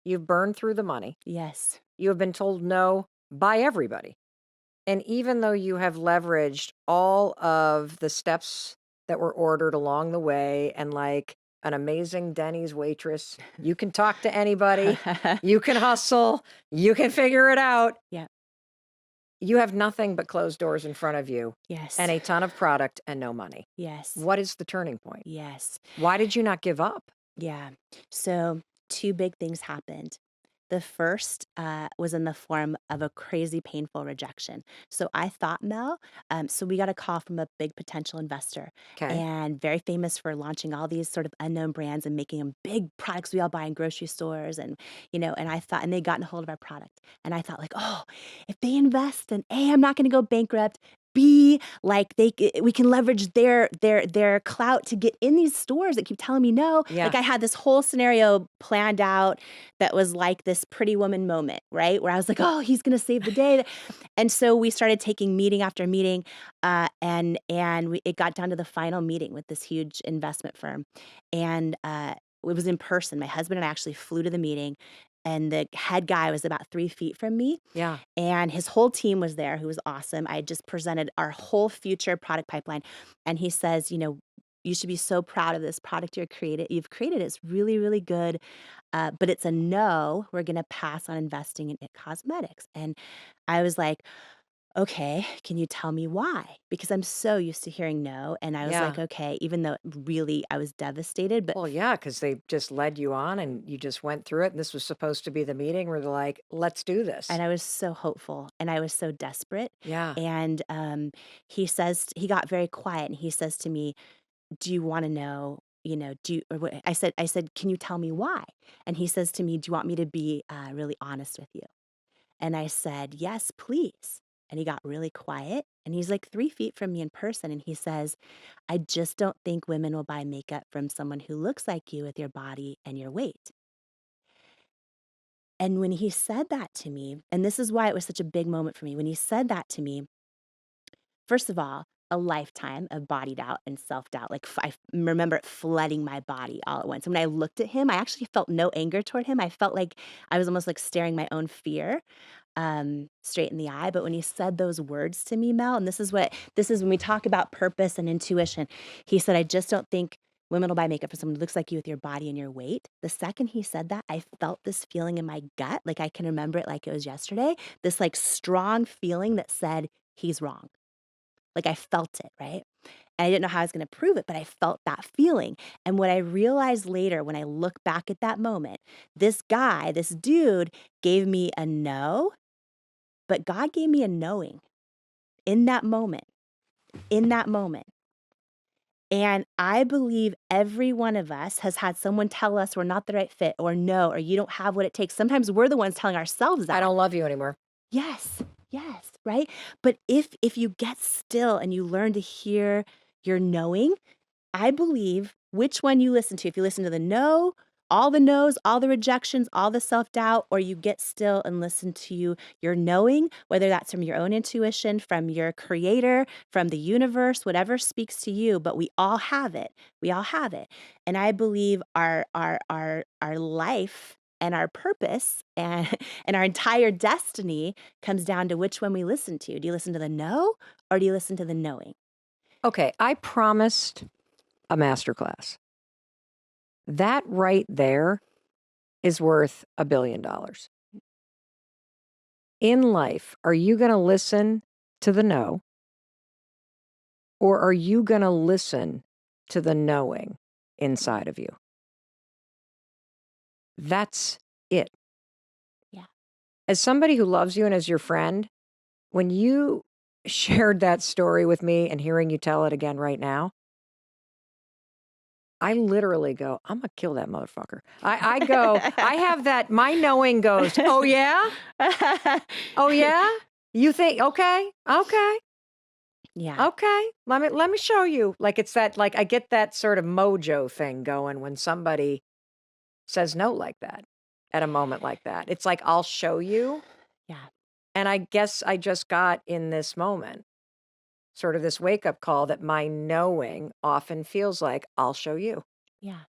You've burned through the money. Yes. You have been told no by everybody. And even though you have leveraged all of the steps that were ordered along the way and like an amazing Denny's waitress, you can talk to anybody, you can hustle, you can figure it out. Yeah. You have nothing but closed doors in front of you and Yes. a ton of product and no money. Yes. What is the turning point? Yes. Why did you not give up? Yeah. So, 2 big things happened. The first, was in the form of a crazy painful rejection. So I thought, Mel so we got a call from a big potential investor Okay. and very famous for launching all these sort of unknown brands and making them big products we all buy in grocery stores and, and I thought and they gotten a hold of our product. And I thought like, "Oh, if they invest, then A, I'm not gonna go bankrupt. B, like we can leverage their clout to get in these stores that keep telling me no." Yeah. Like I had this whole scenario planned out that was like this Pretty Woman moment, right? Where I was like, "Oh, he's gonna save the day." And so we started taking meeting after meeting, it got down to the final meeting with this huge investment firm, and it was in person. My husband and I actually flew to the meeting, and the head guy was about 3 feet from me, Yeah. and his whole team was there, who was awesome. I had just presented our whole future product pipeline, and he says, "You should be so proud of this product you've created. It's really, really good, but it's a no. We're gonna pass on investing in It Cosmetics." And I was like, "Okay, can you tell me why?" Because I'm so used to hearing no, and I was like, Yeah. "Okay," even though really I was devastated, but Well, yeah, because they just led you on and you just went through it. And this was supposed to be the meeting where they're like, let's do this. and I was so hopeful and I was so desperate. Yeah. And he got very quiet and he says to me, "Do you want to know?" Do you, or what, I said, "Can you tell me why?" And he says to me, "Do you want me to be really honest with you?" And I said, "Yes, please." And he got really quiet and he's like 3 feet from me in person. And he says, "I just don't think women will buy makeup from someone who looks like you with your body and your weight." And when he said that to me, and this is why it was such a big moment for me, when he said that to me, first of all, a lifetime of body doubt and self-doubt, like, I remember it flooding my body all at once. And when I looked at him, I actually felt no anger toward him. I felt like I was almost, like, staring my own fear, straight in the eye. But when he said those words to me, Mel, and this is when we talk about purpose and intuition, he said, "I just don't think women will buy makeup for someone who looks like you with your body and your weight." The second he said that, I felt this feeling in my gut, like, I can remember it like it was yesterday, this, like, strong feeling that said, "He's wrong." Like, I felt it, right? And I didn't know how I was gonna prove it, but I felt that feeling. And what I realized later when I look back at that moment, this guy, this dude gave me a no, but God gave me a knowing in that moment, in that moment. And I believe every one of us has had someone tell us we're not the right fit or no, or you don't have what it takes. Sometimes we're the ones telling ourselves I that. don't love you anymore. Yes, yes, right? But if you get still and you learn to hear your knowing, I believe which one you listen to. If you listen to the no, all the no's, all the rejections, all the self-doubt, or you get still and listen to your knowing, whether that's from your own intuition, from your creator, from the universe, whatever speaks to you, but we all have it. We all have it. And I believe our life and our purpose and and our entire destiny comes down to which one we listen to. Do you listen to the no or do you listen to the knowing? Okay. I promised a masterclass. That right there is worth $1 billion. In life, are you going to listen to the no or are you going to listen to the knowing inside of you? That's it. Yeah. As somebody who loves you and as your friend, when you shared that story with me and hearing you tell it again right now, I literally go, "I'm gonna kill that motherfucker." I go, I have that my knowing goes, "Oh, yeah? Oh, yeah? You think okay, okay, Yeah. okay. Let me show you." Like, it's that like, I get that sort of mojo thing going when somebody says no like that, at a moment like that. It's like, "I'll show you." Yeah. And I guess I just got in this moment, sort of this wake-up call that my knowing often feels like, "I'll show you. Yeah.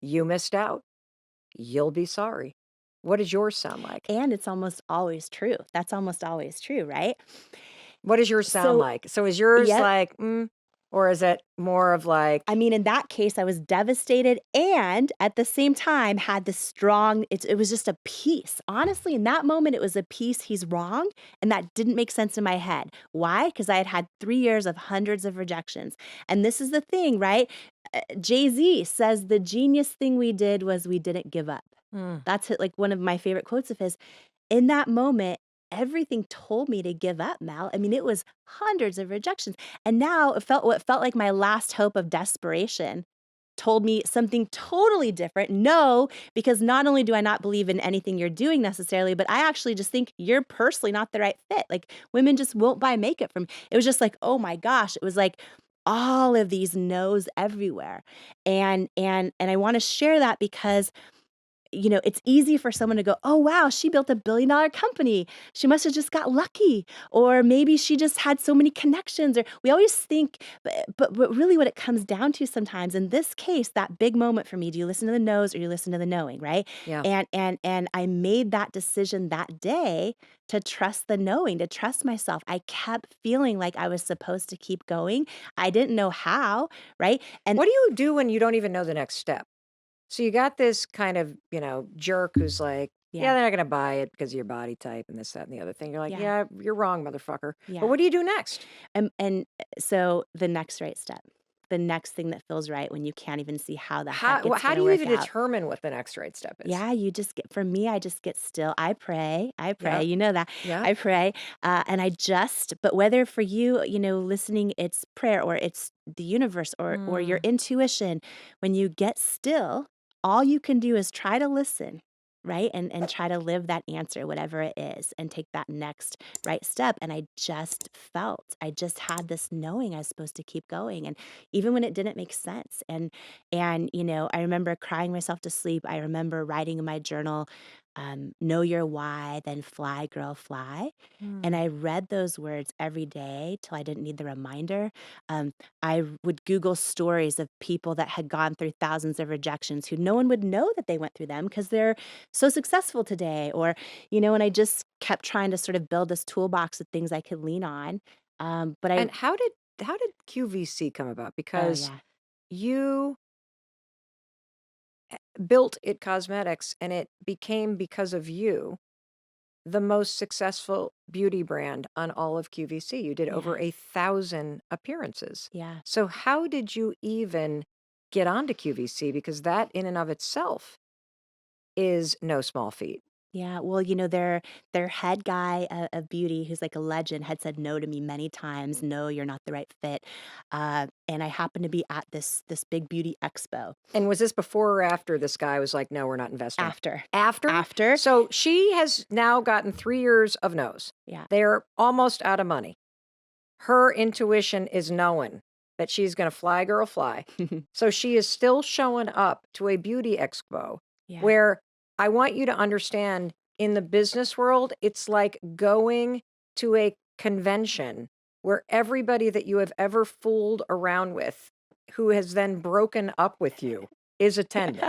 You missed out. You'll be sorry." What does yours sound like? And it's almost always true. That's almost always true, right? What does yours sound So, like? So is yours yep. like, or is it more of I like, mean, in that case, I was devastated and at the same time had this strong it was just a peace. Honestly, in that moment, it was a peace, he's wrong, and that didn't make sense in my head. Why? Because I had had 3 years of hundreds of rejections. And this is the thing, right? Jay-Z says the genius thing we did was we didn't give up. mm, That's it, like one of my favorite quotes of his. In that moment, everything told me to give up, Mel. I mean, it was hundreds of rejections. And now it felt what felt like my last hope of desperation told me something totally different. No, because not only do I not believe in anything you're doing necessarily, but I actually just think you're personally not the right fit. Like women just won't buy makeup from. It was just like, oh my gosh, it was like all of these no's everywhere. And I want to share that because it's easy for someone to go, "Oh, wow, she built a billion-dollar company. She must have just got lucky." Or maybe she just had so many connections, or we always think but really what it comes down to sometimes, in this case, that big moment for me, do you listen to the no's or you listen to the knowing, right? yeah. And I made that decision that day to trust the knowing, to trust myself. I kept feeling like I was supposed to keep going. I didn't know how, right? And What do you do when you don't even know the next step? So you got this kind of, jerk who's like, yeah, yeah, they're not going to buy it because of your body type and this, that, and the other thing. You're like, yeah, yeah, you're wrong, motherfucker. But yeah. what do you do next? So the next right step, the next thing that feels right when you can't even see how the heck it's How do gonna you work even out. determine what the next right step is? Yeah, you just get for me, I just get still. I pray, Yeah. you know that. Yeah. I pray, and I just but whether for you, listening, it's prayer or it's the universe or your Mm. intuition, when you get still, all you can do is try to listen, right? And try to live that answer, whatever it is, and take that next right step. And I just had this knowing I was supposed to keep going. And even when it didn't make sense. And I remember crying myself to sleep. I remember writing in my journal, know your why, then fly, girl, fly. And Mm. I read those words every day till I didn't need the reminder. I would Google stories of people that had gone through thousands of rejections who no one would know that they went through them because they're so successful today. And I just kept trying to sort of build this toolbox of things I could lean on. But I, And how did QVC come about? oh, Because yeah, you built It Cosmetics and it became, because of you, the most successful beauty brand on all of QVC. You did over yes, 1,000 appearances. yeah. So how did you even get onto QVC? Because that in and of itself is no small feat. Yeah, well, their head guy of beauty, who's like a legend, had said no to me many times. No, you're not the right fit. And I happened to be at this big beauty expo And was this before or after this guy was like, "No, we're not investing"? after, After? after, So she has now gotten 3 years of no's. yeah, They're almost out of money. Her intuition is knowing that she's gonna fly, girl, fly. So she is still showing up to a beauty expo yeah, where I want you to understand, in the business world, it's like going to a convention where everybody that you have ever fooled around with, who has then broken up with you, is attending.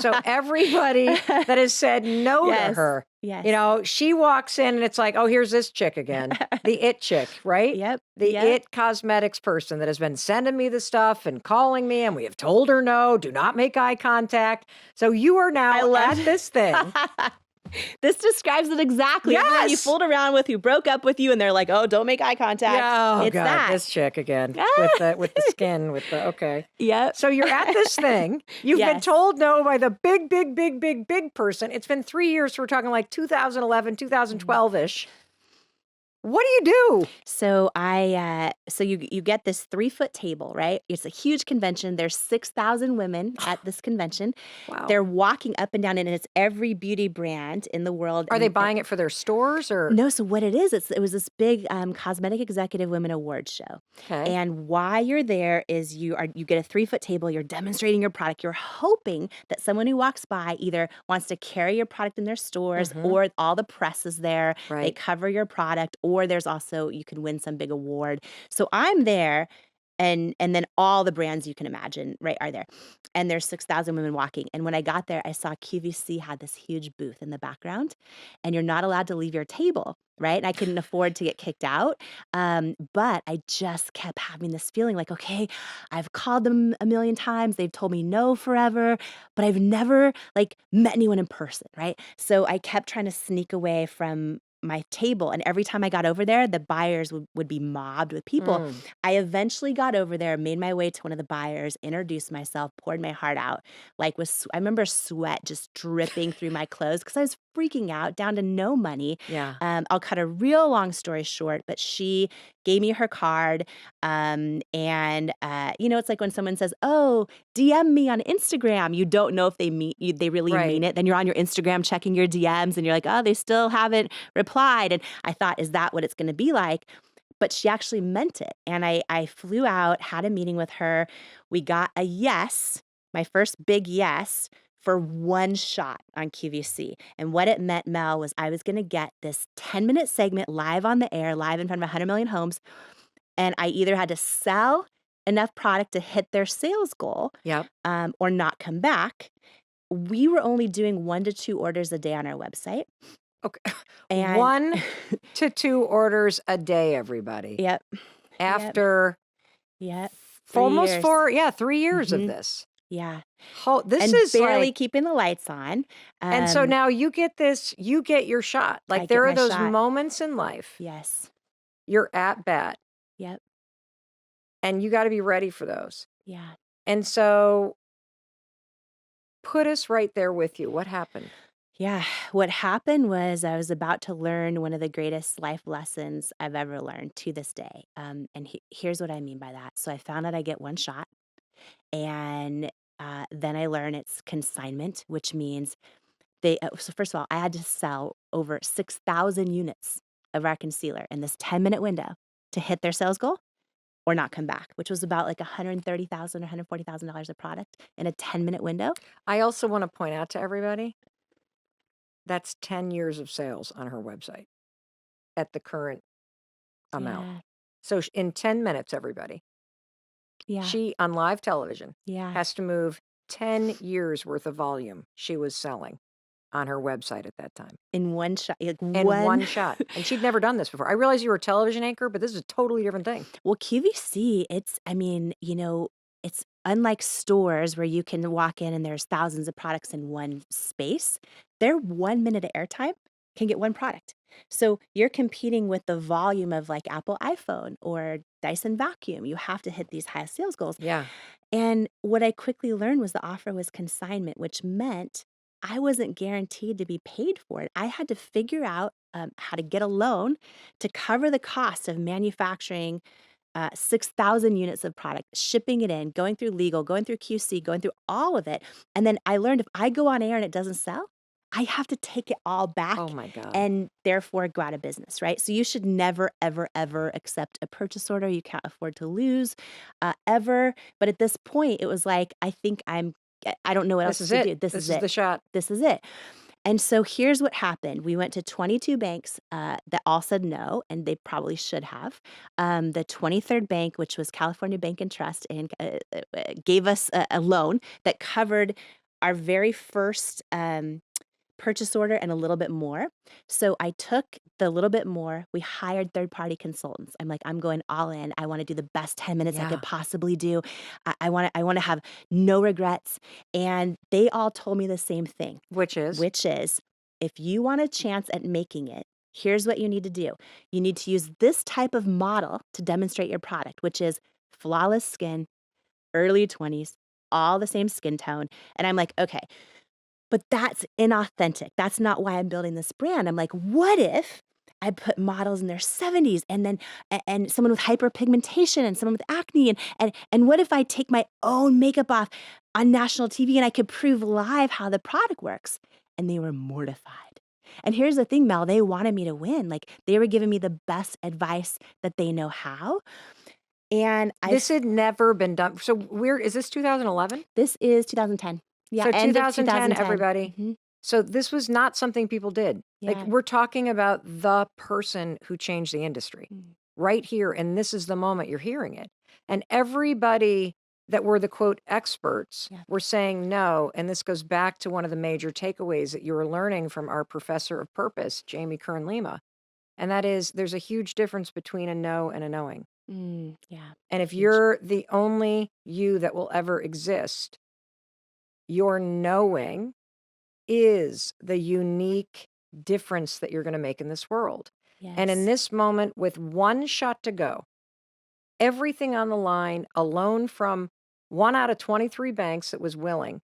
So everybody that has said no to yes, her, yes, she walks in and it's like, "Oh, here's this chick again." The it chick, right? yep, The yep. it cosmetics person that has been sending me the stuff and calling me, and we have told her no, do not make eye contact. So you are I now loved at this thing. this describes it exactly. Everyone you Yes. fooled around with who broke up with you, and they're like, "Oh, don't make eye contact." Yeah. Oh It's God, that. this chick again with Ah! the skin, with the okay. Yep. So you're at this thing. You've been Yes. told no by the big, big, big, big, big person. It's been 3 years. So we're talking like 2011, Mhm. 2012 ish. What do you do? So you get this 3-foot table, right? It's a huge convention. There's 6,000 women at this convention. Wow. They're walking up and down, and it's every beauty brand in the world. Are they buying it for their stores or? No, so what it is, it was this big, cosmetic executive women awards show, Okay. and why you're there is you get a 3-foot table, you're demonstrating your product, you're hoping that someone who walks by either wants to carry your product in their stores Mm-hmm. or all the press is there, they Right. cover your product, or there's also you can win some big award. So I'm there and then all the brands you can imagine, right, are there. And there's 6,000 women walking, and when I got there, I saw QVC had this huge booth in the background, and you're not allowed to leave your table, right? And I couldn't afford to get kicked out, but I just kept having this feeling like, "Okay, I've called them a million times, they've told me no forever, but I've never, like, met anyone in person," right? So I kept trying to sneak away from my table, and every time I got over there, the buyers would be mobbed with people. Mm, I eventually got over there, made my way to one of the buyers, introduced myself, poured my heart out, like, I remember sweat just dripping through my clothes because I was freaking out, down to no money. yeah, I'll cut a real long story short, but she gave me her card, it's like when someone says, "Oh, DM me on Instagram." You don't know if they really mean right. it. Then you're on your Instagram checking your DMs, and you're like, "Oh, they still haven't replied." And I thought, "Is that what it's gonna be like?" But she actually meant it, and I flew out, had a meeting with her. We got a yes, my first big yes, for one shot on QVC, and what it meant, Mel, was I was gonna get this 10-minute segment live on the air, live in front of 100,000,000 homes, and I either had to sell enough product to hit their sales goal, Yep. or not come back. We were only doing 1 to 2 orders a day on our website, Okay. and 1 to 2 orders a day, everybody. Yep, yep, After yep, for 3 almost years. 4 yeah, 3 years of Mhm, this. yeah, This and is barely like keeping the lights on. and so um, now you get your shot. I Like, get there are my those shot. moments in life, Yes, you're at bat, yep, and you gotta be ready for those. yeah. And so, put us right there with you. What happened? Yeah, what happened was I was about to learn one of the greatest life lessons I've ever learned to this day, and here's what I mean by that. So I found out I get 1 shot, and, then I learn it's consignment, which means so first of all, I had to sell over 6,000 units of our concealer in this 10-minute window to hit their sales goal or not come back, which was about like 130,000 or $140,000 of product in a 10-minute window. I also wanna point out to everybody, that's 10 years of sales on her website at the current amount. Yeah, So, sh in 10 minutes, everybody, yeah, she, on live television, yeah. has to move 10 years worth of volume she was selling on her website at that time, In one shot, like in one. one shot, and she'd never done this before. I realize you were a television anchor, but this is a totally different thing. Well, QVC, it's unlike stores where you can walk in and there's thousands of products in one space. Their 1 minute of airtime can get one product. So you're competing with the volume of like Apple iPhone or Dyson vacuum. You have to hit these high sales goals. Yeah. And what I quickly learned was the offer was consignment, which meant I wasn't guaranteed to be paid for it. I had to figure out how to get a loan to cover the cost of manufacturing 6,000 units of product, shipping it in, going through legal, going through QC, going through all of it. And then I learned if I go on air and it doesn't sell, I have to take it all back Oh my god. and therefore go out of business, right? So you should never, ever, ever accept a purchase order you can't afford to lose, ever. But at this point, it was like, I don't know what This else is to it. do. This This is is it. the shot. This is it. And so here's what happened. We went to 22 banks that all said no, and they probably should have. The 23rd bank, which was California Bank and Trust, and gave us a loan that covered our very first purchase order and a little bit more. So I took the little bit more. We hired third-party consultants. I'm like, I'm going all in. I want to do the best 10 minutes I could Yeah. possibly do. I want to have no regrets. And they all told me the same thing, Which is? which is if you want a chance at making it, here's what you need to do. You need to use this type of model to demonstrate your product, which is flawless skin, early 20s, all the same skin tone. And I'm like, okay, but that's inauthentic. That's not why I'm building this brand. I'm like, what if I put models in their 70s and then and someone with hyperpigmentation and someone with acne and what if I take my own makeup off on national TV and I could prove live how the product works? And they were mortified. And here's the thing, Mel, they wanted me to win. Like they were giving me the best advice that they know how. And This had never been done. So we're is this 2011? this is 2010. Yeah, So end of 2010, 2010. everybody. Mhm. So this was not something people did. Like, Yeah. we're talking about the person who changed the industry Mm. right here, and this is the moment you're hearing it. And everybody that were the quote experts Yeah. were saying no. And this goes back to one of the major takeaways that you were learning from our professor of purpose, Jamie Kern Lima. And that is there's a huge difference between a no and a knowing. Yeah. And if Huge. you're the only you that will ever exist, your knowing is the unique difference that you're going to make in this world. And in Yes. this moment, with one shot to go, everything on the line, a loan from one out of 23 banks that was willing,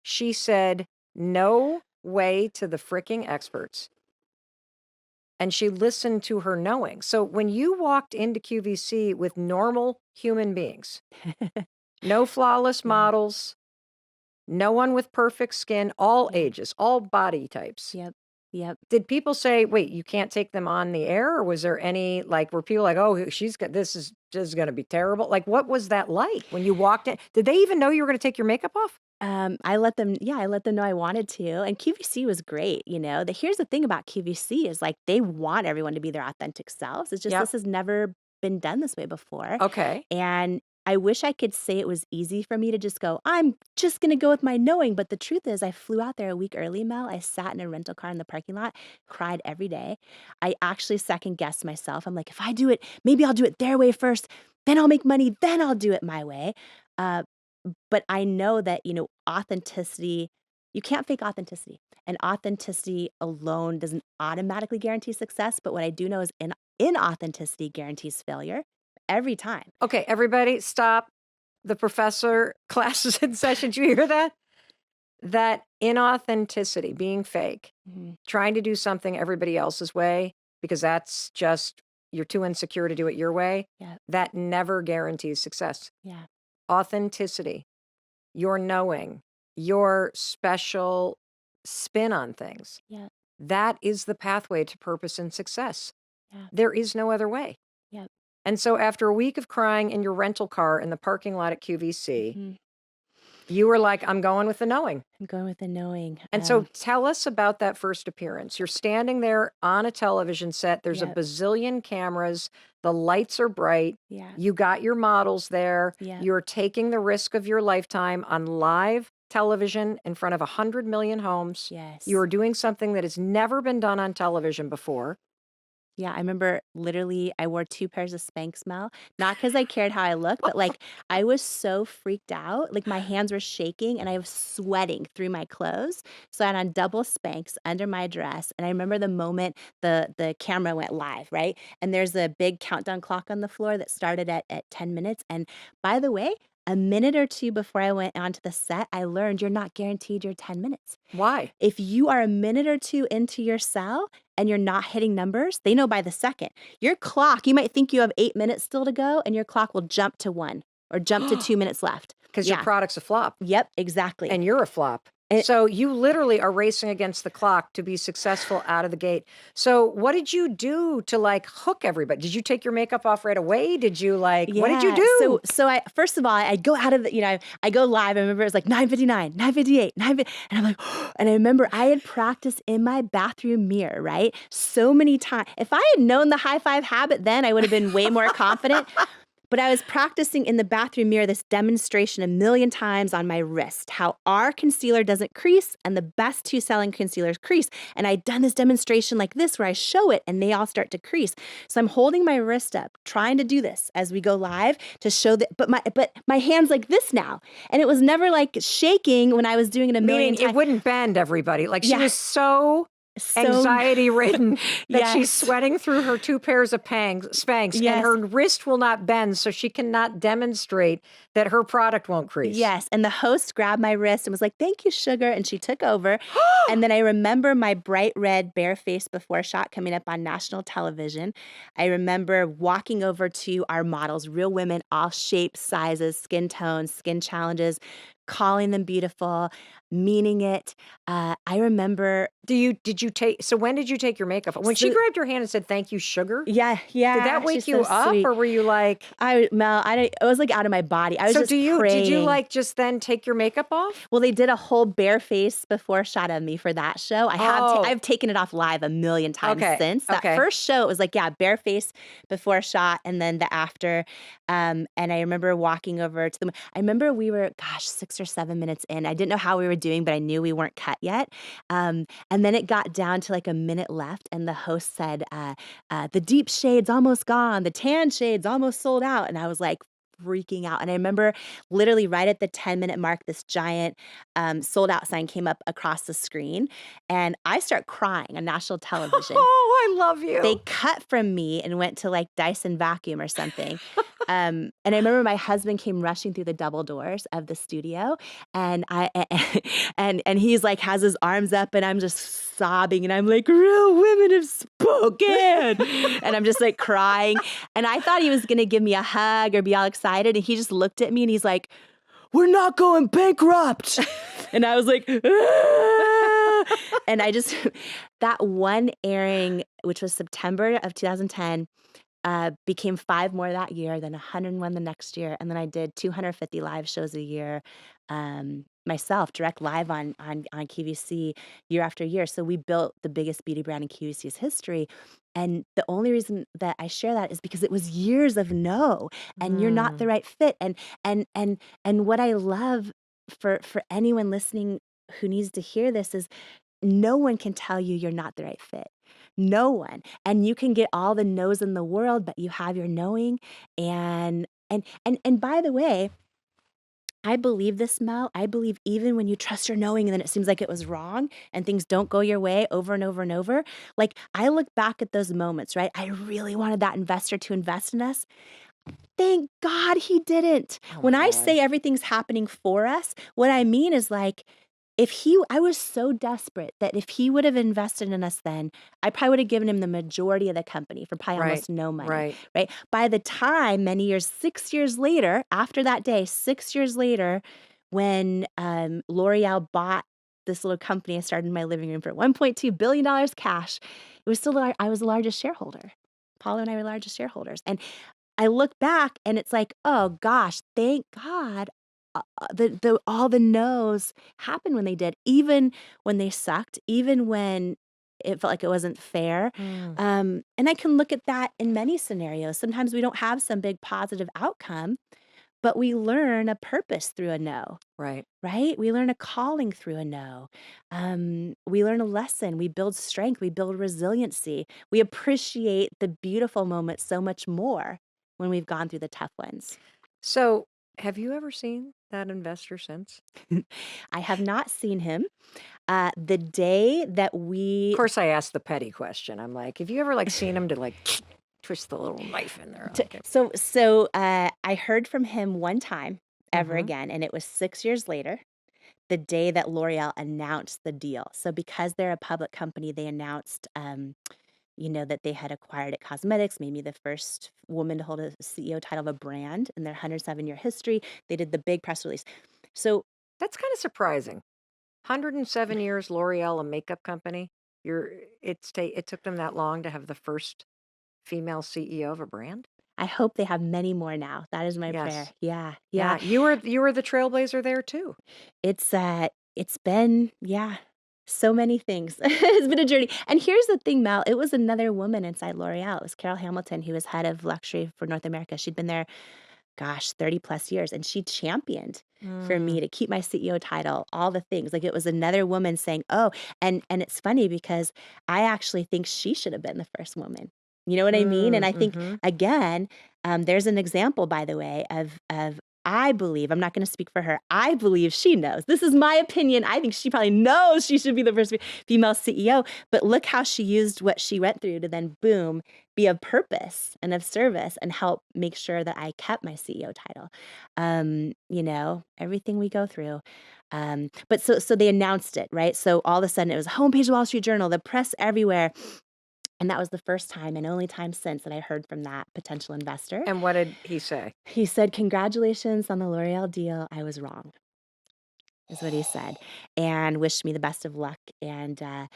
she said, no way to the fricking experts. And she listened to her knowing. So when you walked into QVC with normal human beings, no flawless Yeah. models, no one with perfect skin, all Yeah. ages, all body types. Yep. Yep. Did people say, "Wait, you can't take them on the air?" Or was there any like, were people like, "Oh, she's got this is gonna be terrible?" Like, what was that like when you walked in? Did they even know you were gonna take your makeup off? I let them know I wanted to, and QVC was great, here's the thing about QVC is, like, they want everyone to be their authentic selves, it's just Yep. this has never been done this way before, Okay. and I wish I could say it was easy for me to just go, "I'm just gonna go with my knowing," but the truth is I flew out there a week early, Mel, I sat in a rental car in the parking lot, cried every day. I actually second guessed myself, I'm like, "If I do it, maybe I'll do it their way first, then I'll make money, then I'll do it my way." Uh, but I know that, authenticity you can't fake authenticity, and authenticity alone doesn't automatically guarantee success, but what I do know is inauthenticity guarantees failure every time. Okay, everybody stop. The professor classes in session. Did you hear that? That inauthenticity, being fake, Mhm. trying to do something everybody else's way because that's just you're too insecure to do it your way, Yeah, that never guarantees success. yeah, Authenticity, your knowing, your special spin on things. yeah, That is the pathway to purpose and success. yeah, There is no other way. yeah. And so after a week of crying in your rental car in the parking lot at QVC, Mhm. you were like, I'm going with the knowing. I'm going with the knowing. And so tell us about that first appearance. You're standing there on a television set. There's a Yep, bazillion cameras. The lights are bright. yeah, You got your models there. yeah, You're taking the risk of your lifetime on live television in front of 100 million homes. You yes. are doing something that has never been done on television before. Yeah, I remember literally I wore 2 pairs of Spanx, Mel, not because I cared how I looked, but, like, I was so freaked out, like, my hands were shaking and I was sweating through my clothes, so I had on double Spanx under my dress, and I remember the moment the camera went live, right? And there's a big countdown clock on the floor that started at 10 minutes, and by the way, a minute or 2 before I went onto the set, I learned you're not guaranteed your 10 minutes. Why? If you are a minute or 2 into your cell and you're not hitting numbers, they know by the second. Your clock, you might think you have 8 minutes still to go, and your clock will jump to 1 or jump to 2 minutes left. Because your Yeah. product's a flop Yep, exactly. and you're a flop. And So you literally are racing against the clock to be successful out of the gate. So what did you do to like hook everybody? Did you take your makeup off right away? Did you like, what did you yeah, so do? so I first of all, I go out of the I go live. I remember it was like 9:59, 9:58, 9 and I'm like, and I remember I had practiced in my bathroom mirror, right? So many times. If I had known the high five habit then, I would have been way more confident. But I was practicing in the bathroom mirror this demonstration a million times on my wrist, how our concealer doesn't crease and the best 2 selling concealers crease. And I'd done this demonstration like this where I show it and they all start to crease. So I'm holding my wrist up, trying to do this as we go live to show that, but my hand's like this now. And it was never like shaking when I was doing it a million Meaning it times. wouldn't bend everybody. Like she Yeah. was so So anxiety ridden that she's yes. sweating through her 2 pairs of Spanx and Yes. her wrist will not bend so she cannot demonstrate that her product won't crease. Yes, and the host grabbed my wrist and was like, "Thank you, sugar," and she took over, and then I remember my bright red bare-faced before shot coming up on national television. I remember walking over to our models, real women, all shapes, sizes, skin tones, skin challenges, calling them beautiful, meaning it. I remember Did you take so when did you take your makeup off? When she so grabbed your hand and said, "Thank you, sugar," yeah, did that yeah, wake she's so you up, sweet. or were you like Mel, I was, like, out of my body. I was so just did you, praying. like, just then take your makeup off? Well, they did a whole bare face before shot of me for that show. Oh, I've taken it off live a million times okay, since. That okay. first show, it was like, yeah, bare face before shot and then the after. And I remember walking over to them. I remember we were, gosh, 6 or 7 minutes in. I didn't know how we were doing, but I knew we weren't cut yet. And then it got down to like a minute left, and the host said, "The deep shade's almost gone. The tan shade's almost sold out." And I was like, freaking out. And I remember literally right at the 10-minute mark, this giant sold out sign came up across the screen, and I start crying on national television. Oh, I love They you. cut from me and went to, like, Dyson vacuum or something. And I remember my husband came rushing through the double doors of the studio, and and he's, like, has his arms up, and I'm just sobbing, and I'm like, "Real women have spoken!" And I'm just, like, crying, and I thought he was gonna give me a hug or be all excited, and he just looked at me, and he's like, "We're not going bankrupt." And I was like, "Ah!" And I just that one airing, which was September of 2010, became 5 more that year, then 101 the next year, and then I did 250 live shows a year, myself, direct live on QVC year after year. So we built the biggest beauty brand in QVC's history, and the only reason that I share that is because it was years of no, and you're not the Mm, right fit, and what I love for anyone listening who needs to hear this is no one can tell you you're not the right fit. No one. And you can get all the no's in the world, but you have your knowing. And by the way, I believe this, Mel. I believe even when you trust your knowing and then it seems like it was wrong and things don't go your way over and over and over. Like I look back at those moments, right? I really wanted that investor to invest in us. Thank God he didn't. oh When my I god. say everything's happening for us, what I mean is like, if he I was so desperate that if he would have invested in us then, I probably would have given him the majority of the company for probably Right, almost no money, right. right? By the time many years, 6 years later, after that day, 6 years later, when, L'Oreal bought this little company I started in my living room for $1.2 billion cash, it was still I was the largest shareholder. Paulo and I were the largest shareholders, and I look back and it's like, "Oh gosh, thank God, the all the no's happened when they did, even when they sucked, even when it felt like it wasn't fair." Mm, And I can look at that in many scenarios. Sometimes we don't have some big positive outcome, but we learn a purpose through a no, right. right? We learn a calling through a no. We learn a lesson. We build strength. We build resiliency. We appreciate the beautiful moments so much more when we've gone through the tough ones. So, have you ever seen that investor since? I have not seen him. The day that Of we course, I asked the petty question. I'm like, "Have you ever, like, seen him to, like, twist the little knife in there?" t Okay. I heard from him one time ever Mhm. again, and it was 6 years later, the day that L'Oreal announced the deal. So because they're a public company, they announced, that they had acquired It Cosmetics, made me the first woman to hold a CEO title of a brand in their 107-year history. They did the big press release. So That's kinda surprising. 107 years, L'Oreal, a makeup company. It took them that long to have the first female CEO of a brand? I hope they have many more now. That is my prayer. Yes. Yeah, yeah. Yeah, you were the trailblazer there too. It's been, yeah, so many things. It's been a journey. And here's the thing, Mel, it was another woman inside L'Oreal. It was Carol Hamilton, who was head of luxury for North America. She'd been there, gosh, 30 plus years, and she championed for me Mm, to keep my CEO title, all the things. Like it was another woman saying, "Oh," and it's funny because I actually think she should have been the first woman. You know what I mean? And I think mhm. again, there's an example, by the way, of I believe, I'm not going to speak for her. I believe she knows. This is my opinion. I think she probably knows she should be the first female CEO. But look how she used what she went through to then, boom, be of purpose and of service and help make sure that I kept my CEO title. Everything we go through. But so they announced it, right? So all of a sudden it was homepage of Wall Street Journal, the press everywhere. And that was the first time and only time since that I heard from that potential investor. And what did he say? He said, "Congratulations on the L'Oreal deal. I was wrong." is what he said, and wished me the best of luck, and, uh,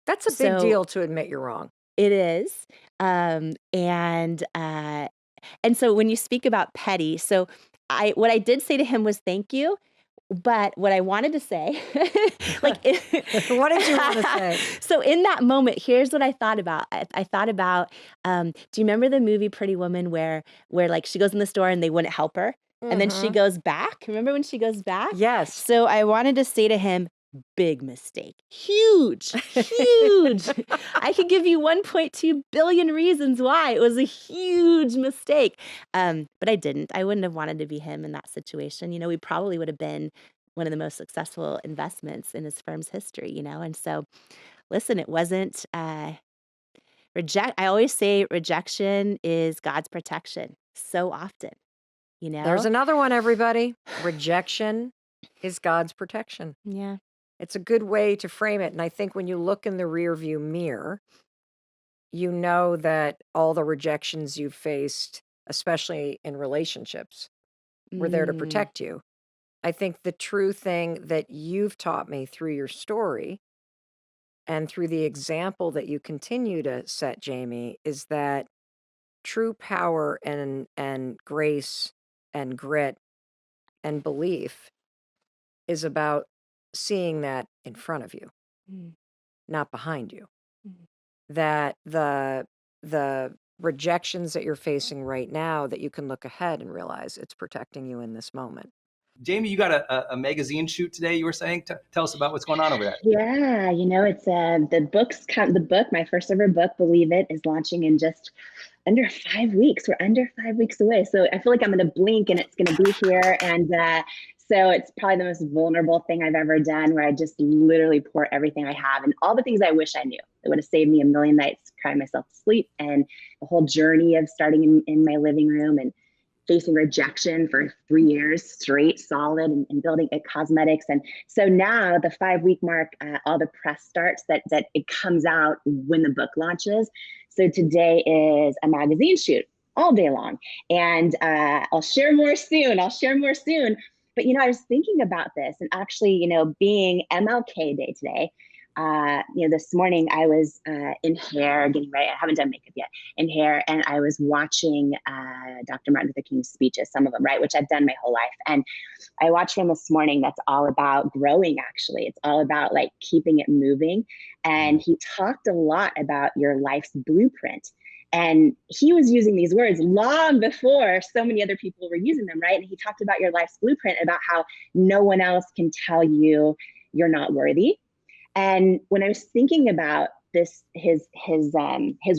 That's a big so deal to admit you're wrong. it is, and so when you speak about petty, so I what I did say to him was, "Thank you," but what I wanted to say, like, What did you wanna say? so in that moment, here's what I thought about. I thought about, do you remember the movie Pretty Woman where, like, she goes in the store and they wouldn't help her, and then she Mhm. goes back? Remember when she goes back? Yes. So I wanted to say to him, "Big mistake. Huge, huge. I could give you 1.2 billion reasons why it was a huge mistake." But I didn't. I wouldn't have wanted to be him in that situation. We probably would have been one of the most successful investments in his firm's history, And so, listen, it wasn't I always say rejection is God's protection so often, you There's know? another one, everybody. Rejection is God's protection. Yeah. It's a good way to frame it, and I think when you look in the rearview mirror, you know that all the rejections you've faced, especially in relationships, were there to Mm, protect you. I think the true thing that you've taught me through your story and through the example that you continue to set, Jamie, is that true power and grace and grit and belief is about seeing that in front of you, mm, not behind you. mm. That the rejections that you're facing right now, that you can look ahead and realize it's protecting you in this moment. Jamie, you got a magazine shoot today, you were saying? Tell us about what's going on over there. Yeah, it's the book, my first ever book, Believe It, is launching in just under 5 weeks. We're under 5 weeks away. So I feel like I'm going to blink and it's going to be here. And so it's probably the most vulnerable thing I've ever done, where I just literally pour everything I have and all the things I wish I knew. It would have saved me a million nights crying myself to sleep, and the whole journey of starting in my living room and facing rejection for 3 years straight, solid, and building at cosmetics. And so now the 5 week mark, all the press starts that it comes out when the book launches. So today is a magazine shoot all day long, and I'll share more soon. I'll share more soon. But I was thinking about this, and actually, being MLK Day today. This morning I was in hair, getting ready. I haven't done makeup yet, in hair, and I was watching Dr. Martin Luther King's speeches, some of them, right, which I've done my whole life. And I watched one this morning that's all about growing, actually. It's all about like keeping it moving. And he talked a lot about your life's blueprint. And he was using these words long before so many other people were using them, right? And he talked about your life's blueprint, about how no one else can tell you you're not worthy. And when I was thinking about this, his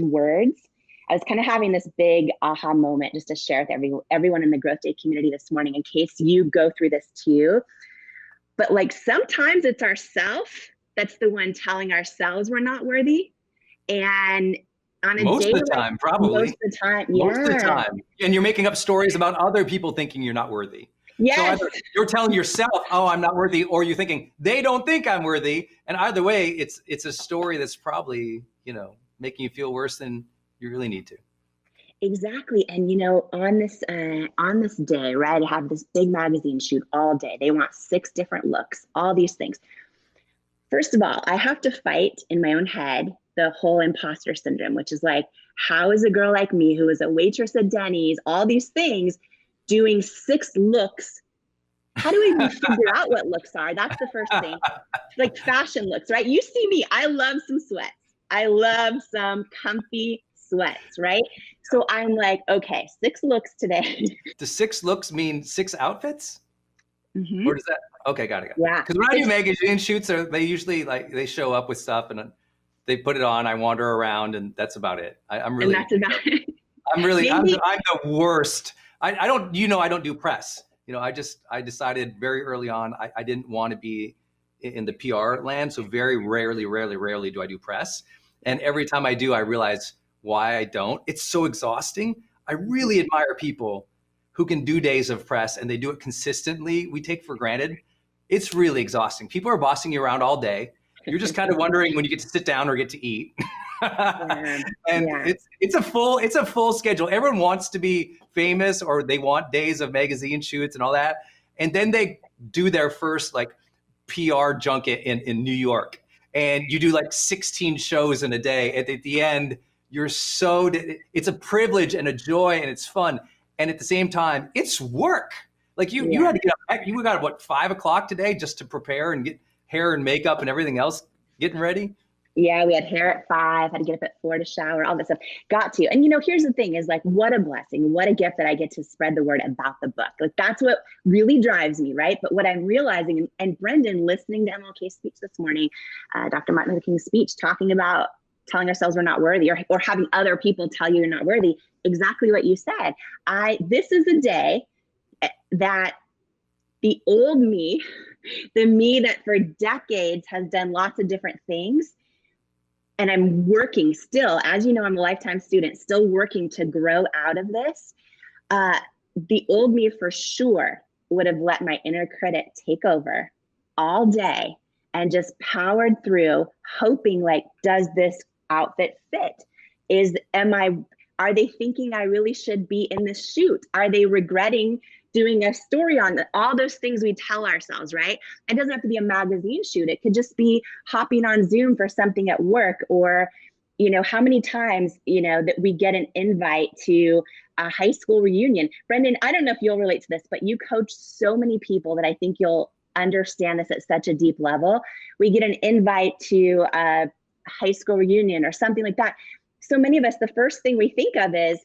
words, I was kind of having this big aha moment just to share with everyone in the Growth Day community this morning, in case you go through this too. But like sometimes it's ourself that's the one telling ourselves we're not worthy. And on a Most day of the like time, most probably. of the time, Most of the yeah, time. And you're making up stories about other people thinking you're not worthy. So yes, either you're telling yourself, "Oh, I'm not worthy," or you're thinking they don't think I'm worthy. And either way, it's a story that's probably, making you feel worse than you really need to. exactly. And on this day, right, I have this big magazine shoot all day. They want 6 different looks, all these things. First of all, I have to fight in my own head the whole imposter syndrome, which is like, how is a girl like me, who is a waitress at Denny's, all these things, doing 6 looks? How do we even figure out what looks are? That's the first thing. Like fashion looks, right? You see me, I love some sweats. I love some comfy sweats, right? So I'm like, okay, 6 looks today. Does 6 looks mean 6 outfits? Hmm. Or does that? Okay, got it. Yeah, Because when I do six, magazine shoots, they usually like they show up with stuff and they put it on. I wander around, and that's about it. I'm and really, that's about it. I'm really, Maybe. I'm the worst. I don't, I don't do press. I decided very early on I didn't want to be in the PR land. So very rarely do I do press. And every time I do, I realize why I don't. It's so exhausting. I really admire people who can do days of press and they do it consistently. We take for granted. It's really exhausting. People are bossing you around all day. You're just kind of wondering when you get to sit down or get to eat. Yeah, And yeah. it's a full schedule. Everyone wants to be famous, or they want days of magazine shoots and all that. And then they do their first like PR junket in New York, and you do like 16 shows in a day. At the end, you're so, it's a privilege and a joy and it's fun. And at the same time, it's work. Like you Yeah. had to get up, you got what, 5 o'clock today just to prepare and get hair and makeup and everything else getting ready? Yeah, we had hair at 5, had to get up at 4 to shower, all this stuff. Got to. And here's the thing is like, what a blessing, what a gift that I get to spread the word about the book. Like that's what really drives me, right? But what I'm realizing, and Brendan, listening to MLK's speech this morning, Dr. Martin Luther King's speech, talking about telling ourselves we're not worthy, or having other people tell you you're not worthy, exactly what you said. This is a day that the old me, the me that for decades has done lots of different things, and I'm working still, as you know, I'm a lifetime student, still working to grow out of this. The old me for sure would have let my inner critic take over all day and just powered through, hoping like, does this outfit fit? Are they thinking I really should be in this shoot? Are they regretting doing a story on all those things we tell ourselves, right? It doesn't have to be a magazine shoot. It could just be hopping on Zoom for something at work, or, how many times, that we get an invite to a high school reunion. Brendan, I don't know if you'll relate to this, but you coach so many people that I think you'll understand this at such a deep level. We get an invite to a high school reunion or something like that. So many of us, the first thing we think of is,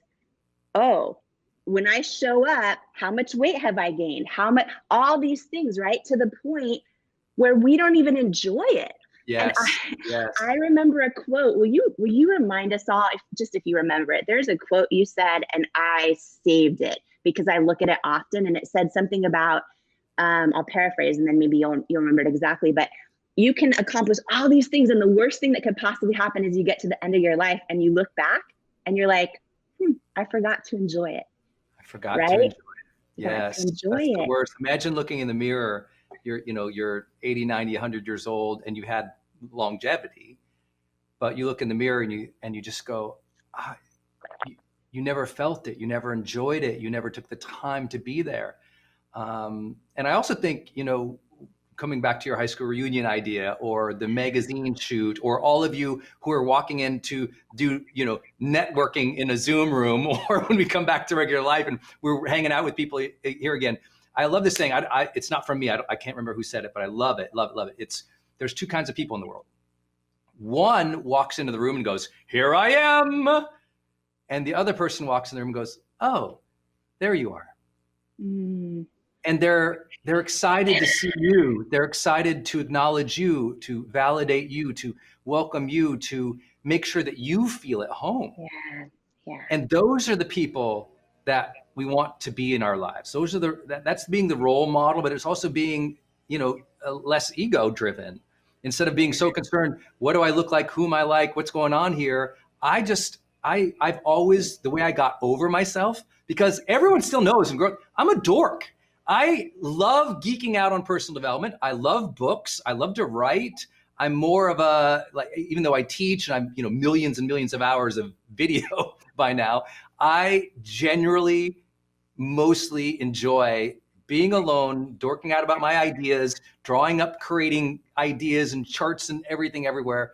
oh, when I show up, how much weight have I gained? How much, all these things, right? To the point where we don't even enjoy it. Yes. And Yes. I remember a quote. Will you remind us all, if you remember it? There's a quote you said, and I saved it because I look at it often, and it said something about, I'll paraphrase, and then maybe you'll remember it exactly, but you can accomplish all these things, and the worst thing that could possibly happen is you get to the end of your life and you look back and you're like, I forgot to enjoy it. I forgot right? to enjoy it. Yes, Yes, that's the worst. Imagine looking in the mirror, you're 80, 90, 100 years old, and you had longevity, but you look in the mirror and you just go, you never felt it. You never enjoyed it. You never took the time to be there. And I also think, coming back to your high school reunion idea, or the magazine shoot, or all of you who are walking in to do, networking in a Zoom room, or when we come back to regular life and we're hanging out with people here again. I love this saying. It's not from me. I can't remember who said it, but I love it. Love it. Love it. There's two kinds of people in the world. One walks into the room and goes, "Here I am." And the other person walks in the room and goes, "Oh, there you are." And they're excited to see you. They're excited to acknowledge you, to validate you, to welcome you, to make sure that you feel at home. Yeah. And those are the people that we want to be in our lives. Those are that's being the role model, but it's also being, less ego driven. Instead of being so concerned, what do I look like? Who am I like? What's going on here? I've always, the way I got over myself, because everyone still knows and grows, I'm a dork. I love geeking out on personal development. I love books. I love to write. I'm more of a, like, even though I teach and I'm, millions and millions of hours of video by now, I generally mostly enjoy being alone, dorking out about my ideas, drawing up, creating ideas and charts and everything everywhere.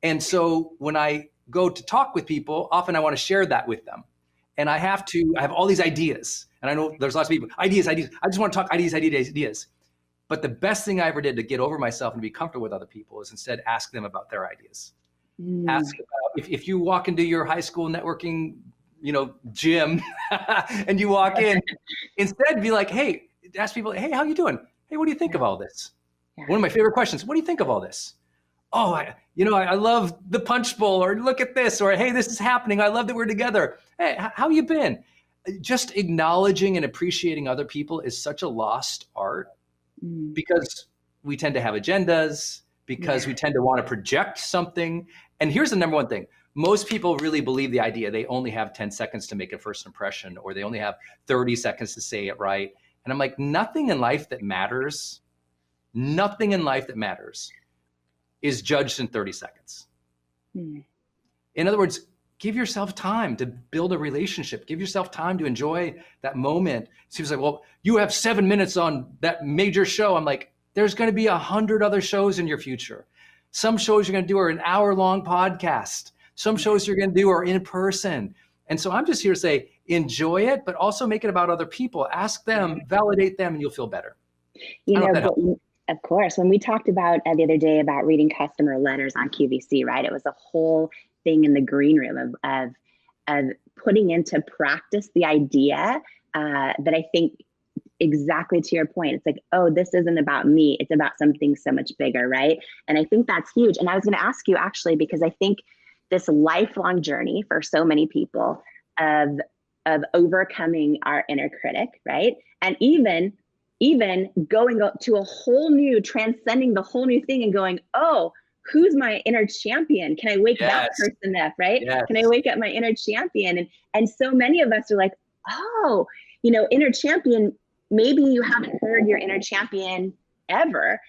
And so when I go to talk with people, often I want to share that with them. And I have all these ideas. And I know there's lots of people, ideas. I just want to talk ideas. But the best thing I ever did to get over myself and be comfortable with other people is instead ask them about their ideas. Ask about, if you walk into your high school networking, gym and you walk in, instead be like, hey, ask people, hey, how you doing? Hey, what do you think of all this? Yeah. One of my favorite questions, what do you think of all this? Oh, I love the punch bowl, or look at this, or hey, this is happening. I love that we're together. Hey, how you been? Just acknowledging and appreciating other people is such a lost art, because we tend to have agendas, because we tend to want to project something. And here's the number one thing. Most people really believe the idea they only have 10 seconds to make a first impression, or they only have 30 seconds to say it right. And I'm like, nothing in life that matters is judged in 30 seconds. In other words, give yourself time to build a relationship. Give yourself time to enjoy that moment. She was like, well, you have 7 minutes on that major show. I'm like, there's going to be 100 other shows in your future. Some shows you're going to do are an hour-long podcast. Some shows you're going to do are in person. And so I'm just here to say, enjoy it, but also make it about other people. Ask them, validate them, and you'll feel better. You I don't know if know, that helps. of course, when we talked about the other day about reading customer letters on QVC, right? It was a whole thing in the green room of putting into practice the idea that I think exactly to your point. It's like, oh, this isn't about me. It's about something so much bigger, right? And I think that's huge. And I was going to ask you actually, because I think this lifelong journey for so many people of overcoming our inner critic, right? And even going to a whole new, transcending the whole new thing and going, oh, who's my inner champion? Can I wake that Yes. person up, right? Yes. Can I wake up my inner champion? And so many of us are like, oh, you know, inner champion, maybe you haven't heard your inner champion ever,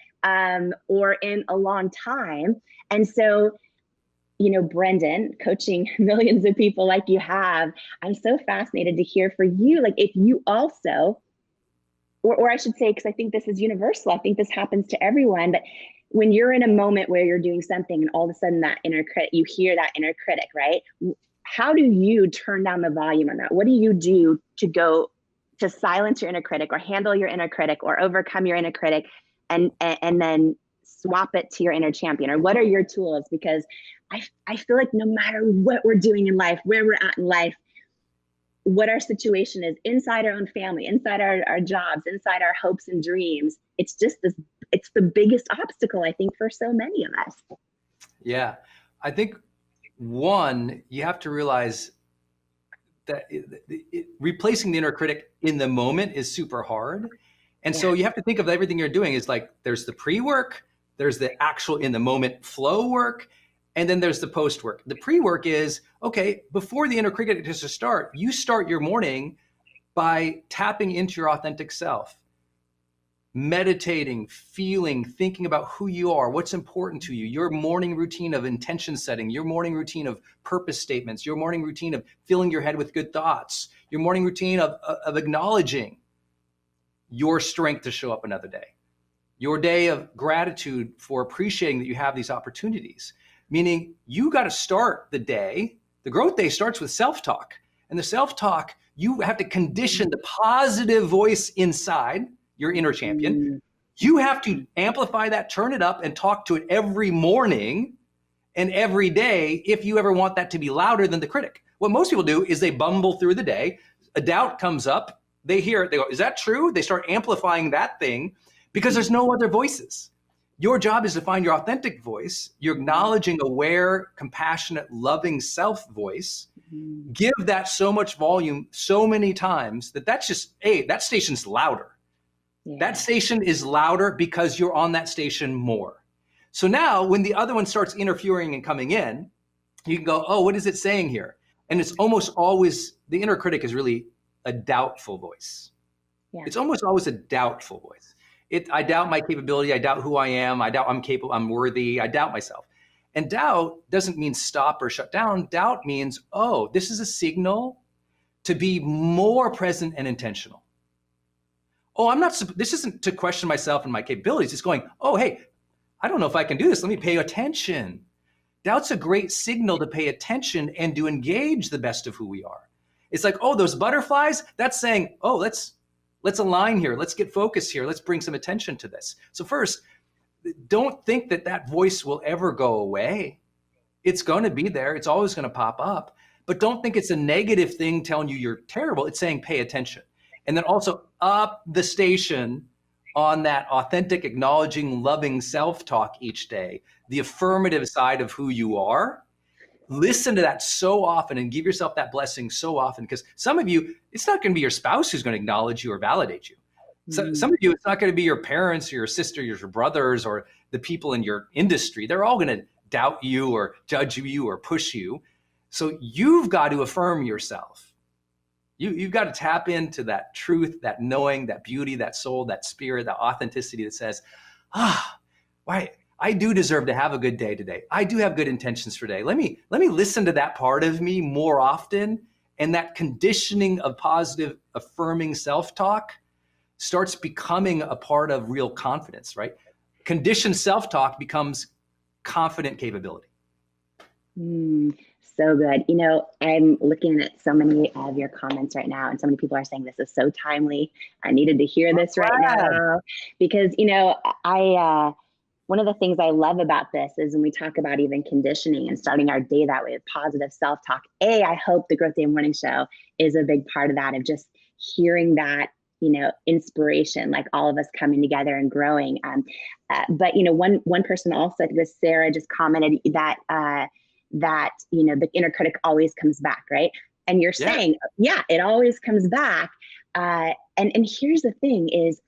or in a long time. And so, you know, Brendan, coaching millions of people like you have, I'm so fascinated to hear for you, like if you also, or I should say, because I think this is universal, I think this happens to everyone, but when you're in a moment where you're doing something and all of a sudden that inner critic, you hear that inner critic, right? How do you turn down the volume on that? What do you do to go to silence your inner critic or handle your inner critic or overcome your inner critic and then swap it to your inner champion? Or what are your tools? Because I feel like no matter what we're doing in life, where we're at in life, what our situation is inside our own family, inside our jobs, inside our hopes and dreams, it's just this, it's the biggest obstacle, I think, for so many of us. Yeah. I think one, you have to realize that replacing the inner critic in the moment is super hard. And so you have to think of everything you're doing is like, there's the pre-work, there's the actual in the moment flow work, and then there's the post work. The pre-work is, okay, before the inner critic has to start, you start your morning by tapping into your authentic self, meditating, feeling, thinking about who you are, what's important to you, your morning routine of intention setting, your morning routine of purpose statements, your morning routine of filling your head with good thoughts, your morning routine of acknowledging your strength to show up another day, your day of gratitude for appreciating that you have these opportunities. Meaning you got to start the day. The growth day starts with self-talk. And the self-talk, you have to condition the positive voice inside your inner champion. You have to amplify that, turn it up, and talk to it every morning and every day if you ever want that to be louder than the critic. What most people do is they bumble through the day. A doubt comes up. They hear it. They go, is that true? They start amplifying that thing because there's no other voices. Your job is to find your authentic voice, your acknowledging, aware, compassionate, loving self voice. Give that so much volume so many times that's just, hey, that station's louder. Yeah. That station is louder because you're on that station more. So now when the other one starts interfering and coming in, you can go, oh, what is it saying here? And it's almost always, the inner critic is really a doubtful voice. Yeah. It's almost always a doubtful voice. I doubt my capability. I doubt who I am. I doubt I'm capable. I'm worthy. I doubt myself. And doubt doesn't mean stop or shut down. Doubt means, oh, this is a signal to be more present and intentional. Oh, this isn't to question myself and my capabilities. It's going, oh, hey, I don't know if I can do this. Let me pay attention. Doubt's a great signal to pay attention and to engage the best of who we are. It's like, oh, those butterflies, that's saying, oh, let's align here. Let's get focused here. Let's bring some attention to this. So first, don't think that voice will ever go away. It's going to be there. It's always going to pop up. But don't think it's a negative thing telling you you're terrible. It's saying pay attention. And then also up the station on that authentic, acknowledging, loving self-talk each day, the affirmative side of who you are. Listen to that so often and give yourself that blessing so often, because some of you, it's not going to be your spouse who's going to acknowledge you or validate you. So some of you, it's not going to be your parents or your sister, your brothers, or the people in your industry. They're all going to doubt you or judge you or push you. So you've got to affirm yourself. You've got to tap into that truth, that knowing, that beauty, that soul, that spirit, that authenticity that says, why? I do deserve to have a good day today. I do have good intentions for today. Let me listen to that part of me more often. And that conditioning of positive, affirming self-talk starts becoming a part of real confidence, right? Conditioned self-talk becomes confident capability. So good. I'm looking at so many of your comments right now, and so many people are saying this is so timely. I needed to hear this right Glad. now because, one of the things I love about this is when we talk about even conditioning and starting our day that way with positive self-talk. I hope the Growth Day Morning Show is a big part of that, of just hearing that, inspiration, like all of us coming together and growing. But one person also, this Sarah, just commented that the inner critic always comes back, right? And you're Yeah. saying, yeah, it always comes back. And here's the thing: is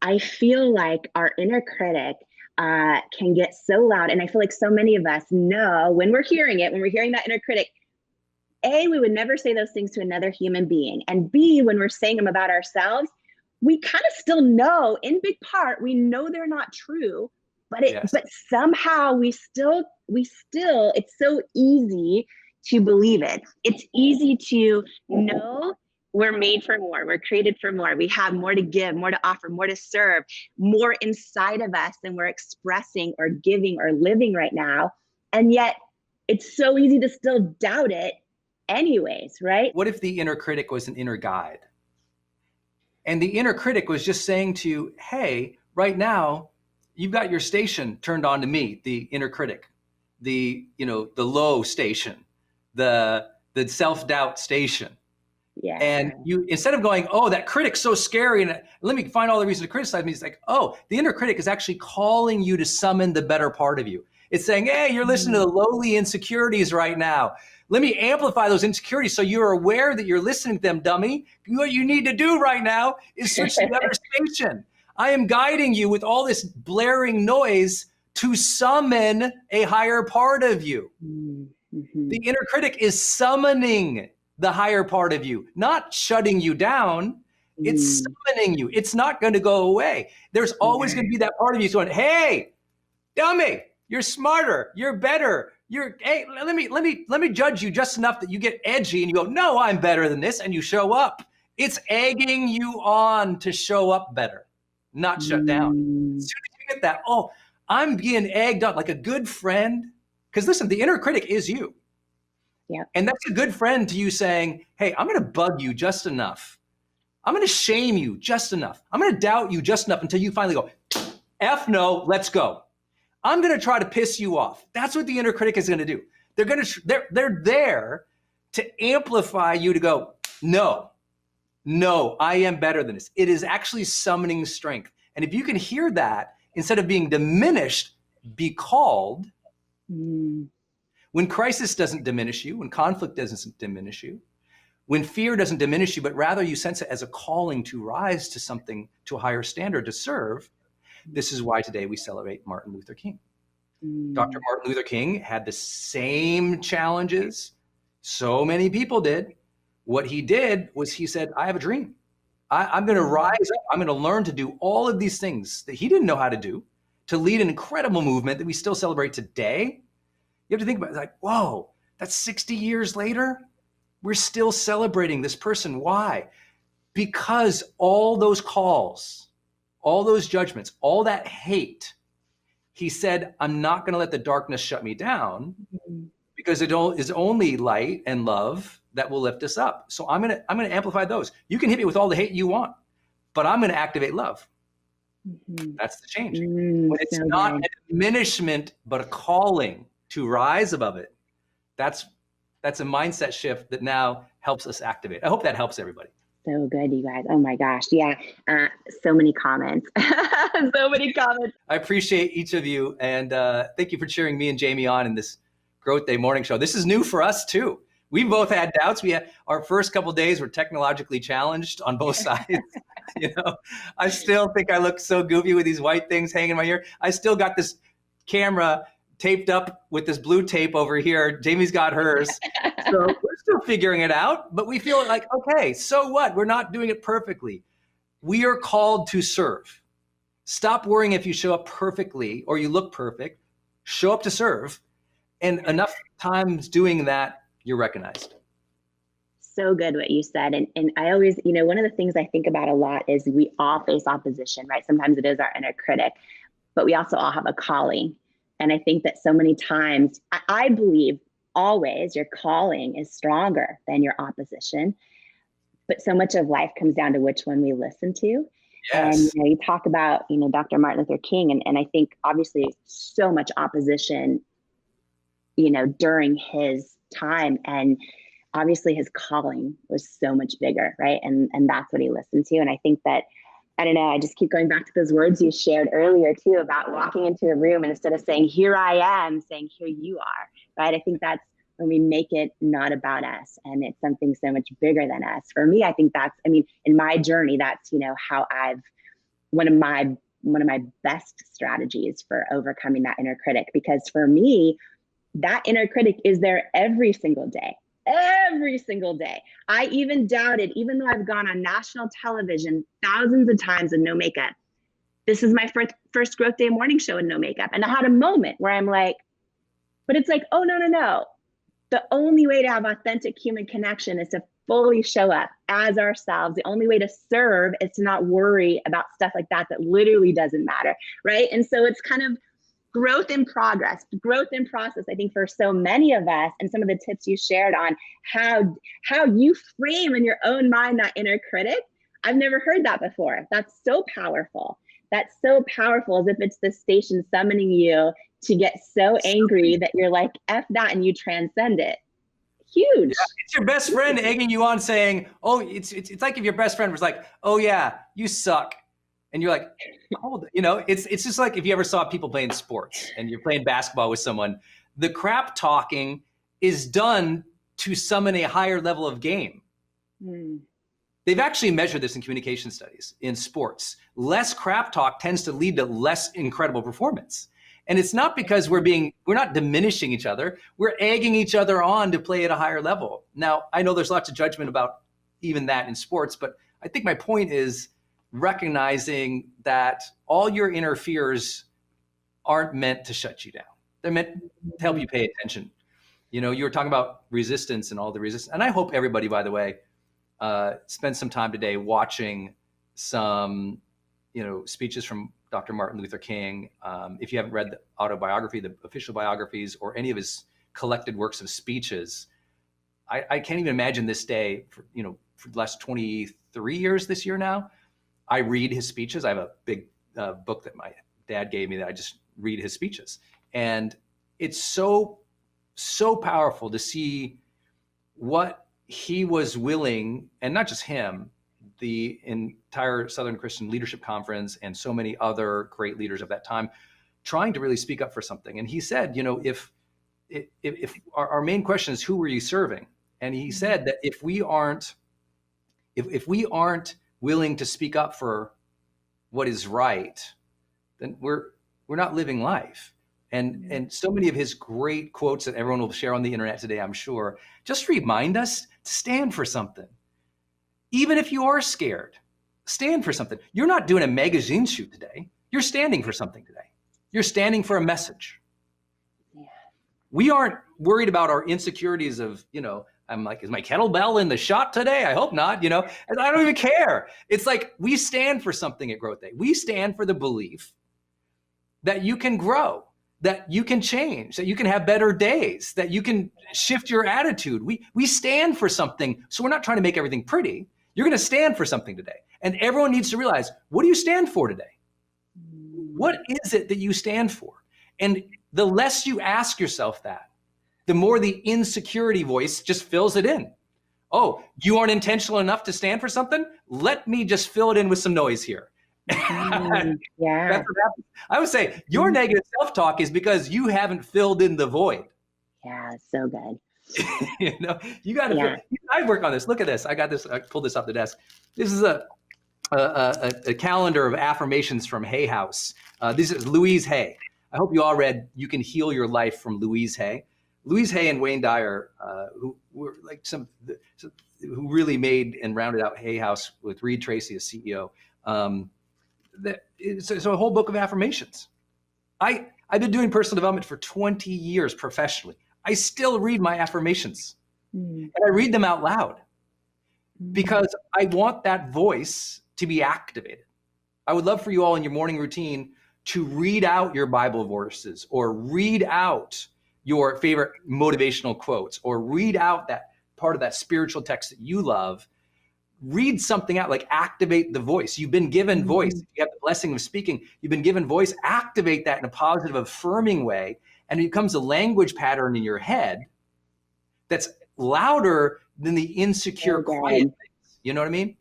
I feel like our inner critic can get so loud, and I feel like so many of us know when we're hearing it, when we're hearing that inner critic. A, we would never say those things to another human being. And B, when we're saying them about ourselves, we kind of still know, in big part, we know they're not true, but Yes. somehow we still, it's so easy to believe it. It's easy to know we're made for more. We're created for more. We have more to give, more to offer, more to serve, more inside of us than we're expressing or giving or living right now. And yet it's so easy to still doubt it anyways, right? What if the inner critic was an inner guide? And the inner critic was just saying to you, hey, right now, you've got your station turned on to me, the inner critic, the low station, the self-doubt station. Yeah. And you, instead of going, oh, that critic's so scary, and let me find all the reason to criticize me, it's like, oh, the inner critic is actually calling you to summon the better part of you. It's saying, hey, you're listening to the lowly insecurities right now. Let me amplify those insecurities so you're aware that you're listening to them, dummy. What you need to do right now is switch to the other station. I am guiding you with all this blaring noise to summon a higher part of you. Mm-hmm. The inner critic is summoning the higher part of you, not shutting you down. It's summoning you. It's not going to go away. There's always going to be that part of you going, hey, dummy, you're smarter, you're better. Hey, let me judge you just enough that you get edgy and you go, no, I'm better than this, and you show up. It's egging you on to show up better, not shut down. As soon as you get that, oh, I'm being egged on like a good friend. Because listen, the inner critic is you. Yeah. And that's a good friend to you saying, hey, I'm going to bug you just enough. I'm going to shame you just enough. I'm going to doubt you just enough until you finally go, F no, let's go. I'm going to try to piss you off. That's what the inner critic is going to do. They're there to amplify you to go, no, I am better than this. It is actually summoning strength. And if you can hear that, instead of being diminished, be called. When crisis doesn't diminish you, when conflict doesn't diminish you, when fear doesn't diminish you, but rather you sense it as a calling to rise to something, to a higher standard, to serve. This is why today we celebrate Martin Luther King. Dr. Martin Luther King had the same challenges so many people did. What he did was he said, I have a dream. I'm going to rise up. I'm going to learn to do all of these things that he didn't know how to do, to lead an incredible movement that we still celebrate today. You have to think about it, like, whoa, that's 60 years later. We're still celebrating this person. Why? Because all those calls, all those judgments, all that hate, he said, I'm not going to let the darkness shut me down because it is only light and love that will lift us up. So I'm going to amplify those. You can hit me with all the hate you want, but I'm going to activate love. That's the change. When it's not a diminishment, but a calling to rise above it, that's a mindset shift that now helps us activate. I hope that helps everybody. So good, you guys. Oh my gosh. Yeah. So many comments. So many comments. I appreciate each of you. And thank you for cheering me and Jamie on in this Growth Day morning show. This is new for us too. We both had doubts. We had our first couple of days were technologically challenged on both sides. I still think I look so goofy with these white things hanging in my ear. I still got this camera taped up with this blue tape over here. Jamie's got hers. So we're still figuring it out, but we feel like, okay, so what? We're not doing it perfectly. We are called to serve. Stop worrying if you show up perfectly or you look perfect. Show up to serve. And enough times doing that, you're recognized. So good what you said. And I always, you know, one of the things I think about a lot is we all face opposition, right? Sometimes it is our inner critic, but we also all have a calling. And I think that so many times, I believe always your calling is stronger than your opposition. But so much of life comes down to which one we listen to. And Yes. you talk about, Dr. Martin Luther King, and I think obviously so much opposition, during his time, and obviously his calling was so much bigger, right? And that's what he listened to. And I think that, I don't know, I just keep going back to those words you shared earlier too about walking into a room and instead of saying, here I am, saying, here you are, right? I think that's when we make it not about us and it's something so much bigger than us. For me, I think that's, in my journey, that's, how I've, one of my best strategies for overcoming that inner critic, because for me, that inner critic is there every single day. Every single day. I even doubted, even though I've gone on national television thousands of times with no makeup. This is my first growth day morning show in no makeup. And I had a moment where I'm like, but it's like, oh, no. The only way to have authentic human connection is to fully show up as ourselves. The only way to serve is to not worry about stuff like that literally doesn't matter, right? And so it's kind of growth in progress, growth in process. I think for so many of us, and some of the tips you shared on how you frame in your own mind that inner critic, I've never heard that before. That's so powerful. That's so powerful, as if it's the station summoning you to get so angry that you're like, F that, and you transcend it. Huge. Yeah, it's your best friend egging you on, saying, "Oh, it's like if your best friend was like, oh yeah, you suck," and you're like, "Hold it," it's just like if you ever saw people playing sports and you're playing basketball with someone, the crap talking is done to summon a higher level of game. They've actually measured this in communication studies in sports. Less crap talk tends to lead to less incredible performance. And it's not because we're not diminishing each other. We're egging each other on to play at a higher level. Now, I know there's lots of judgment about even that in sports, but I think my point is recognizing that all your inner fears aren't meant to shut you down. They're meant to help you pay attention. You were talking about resistance and all the resistance. And I hope everybody, by the way, spend some time today watching some, speeches from Dr. Martin Luther King. If you haven't read the autobiography, the official biographies, or any of his collected works of speeches, I can't even imagine this day for the last 23 years this year now. I read his speeches. I have a big book that my dad gave me that I just read his speeches. And it's so powerful to see what he was willing, and not just him, the entire Southern Christian Leadership Conference and so many other great leaders of that time, trying to really speak up for something. And he said, if our main question is, who were you serving? And he said that if we aren't willing to speak up for what is right, then we're not living life. And so many of his great quotes that everyone will share on the internet today, I'm sure, just remind us to stand for something. Even if you are scared, stand for something. You're not doing a magazine shoot today. You're standing for something today. You're standing for a message. Yeah. We aren't worried about our insecurities of, I'm like, is my kettlebell in the shot today? I hope not, and I don't even care. It's like we stand for something at Growth Day. We stand for the belief that you can grow, that you can change, that you can have better days, that you can shift your attitude. We stand for something. So we're not trying to make everything pretty. You're going to stand for something today. And everyone needs to realize, what do you stand for today? What is it that you stand for? And the less you ask yourself that, the more the insecurity voice just fills it in. Oh, you aren't intentional enough to stand for something? Let me just fill it in with some noise here. Yeah. That's what happens. I would say your negative self-talk is because you haven't filled in the void. Yeah, so good. You got to. I work on this. Look at this. I got this. I pulled this off the desk. This is a calendar of affirmations from Hay House. This is Louise Hay. I hope you all read "You Can Heal Your Life" from Louise Hay. Louise Hay and Wayne Dyer, who were like who really made and rounded out Hay House with Reed Tracy as CEO. So a whole book of affirmations. I've been doing personal development for 20 years professionally. I still read my affirmations, Mm, and I read them out loud mm. because I want that voice to be activated. I would love for you all in your morning routine to read out your Bible verses, or read out your favorite motivational quotes, or read out that part of that spiritual text that you love. Read something out, like activate the voice. You've been given voice. Mhm. You have the blessing of speaking. You've been given voice. Activate that in a positive, affirming way. And it becomes a language pattern in your head that's louder than the insecure, So quiet good. things. You know what I mean?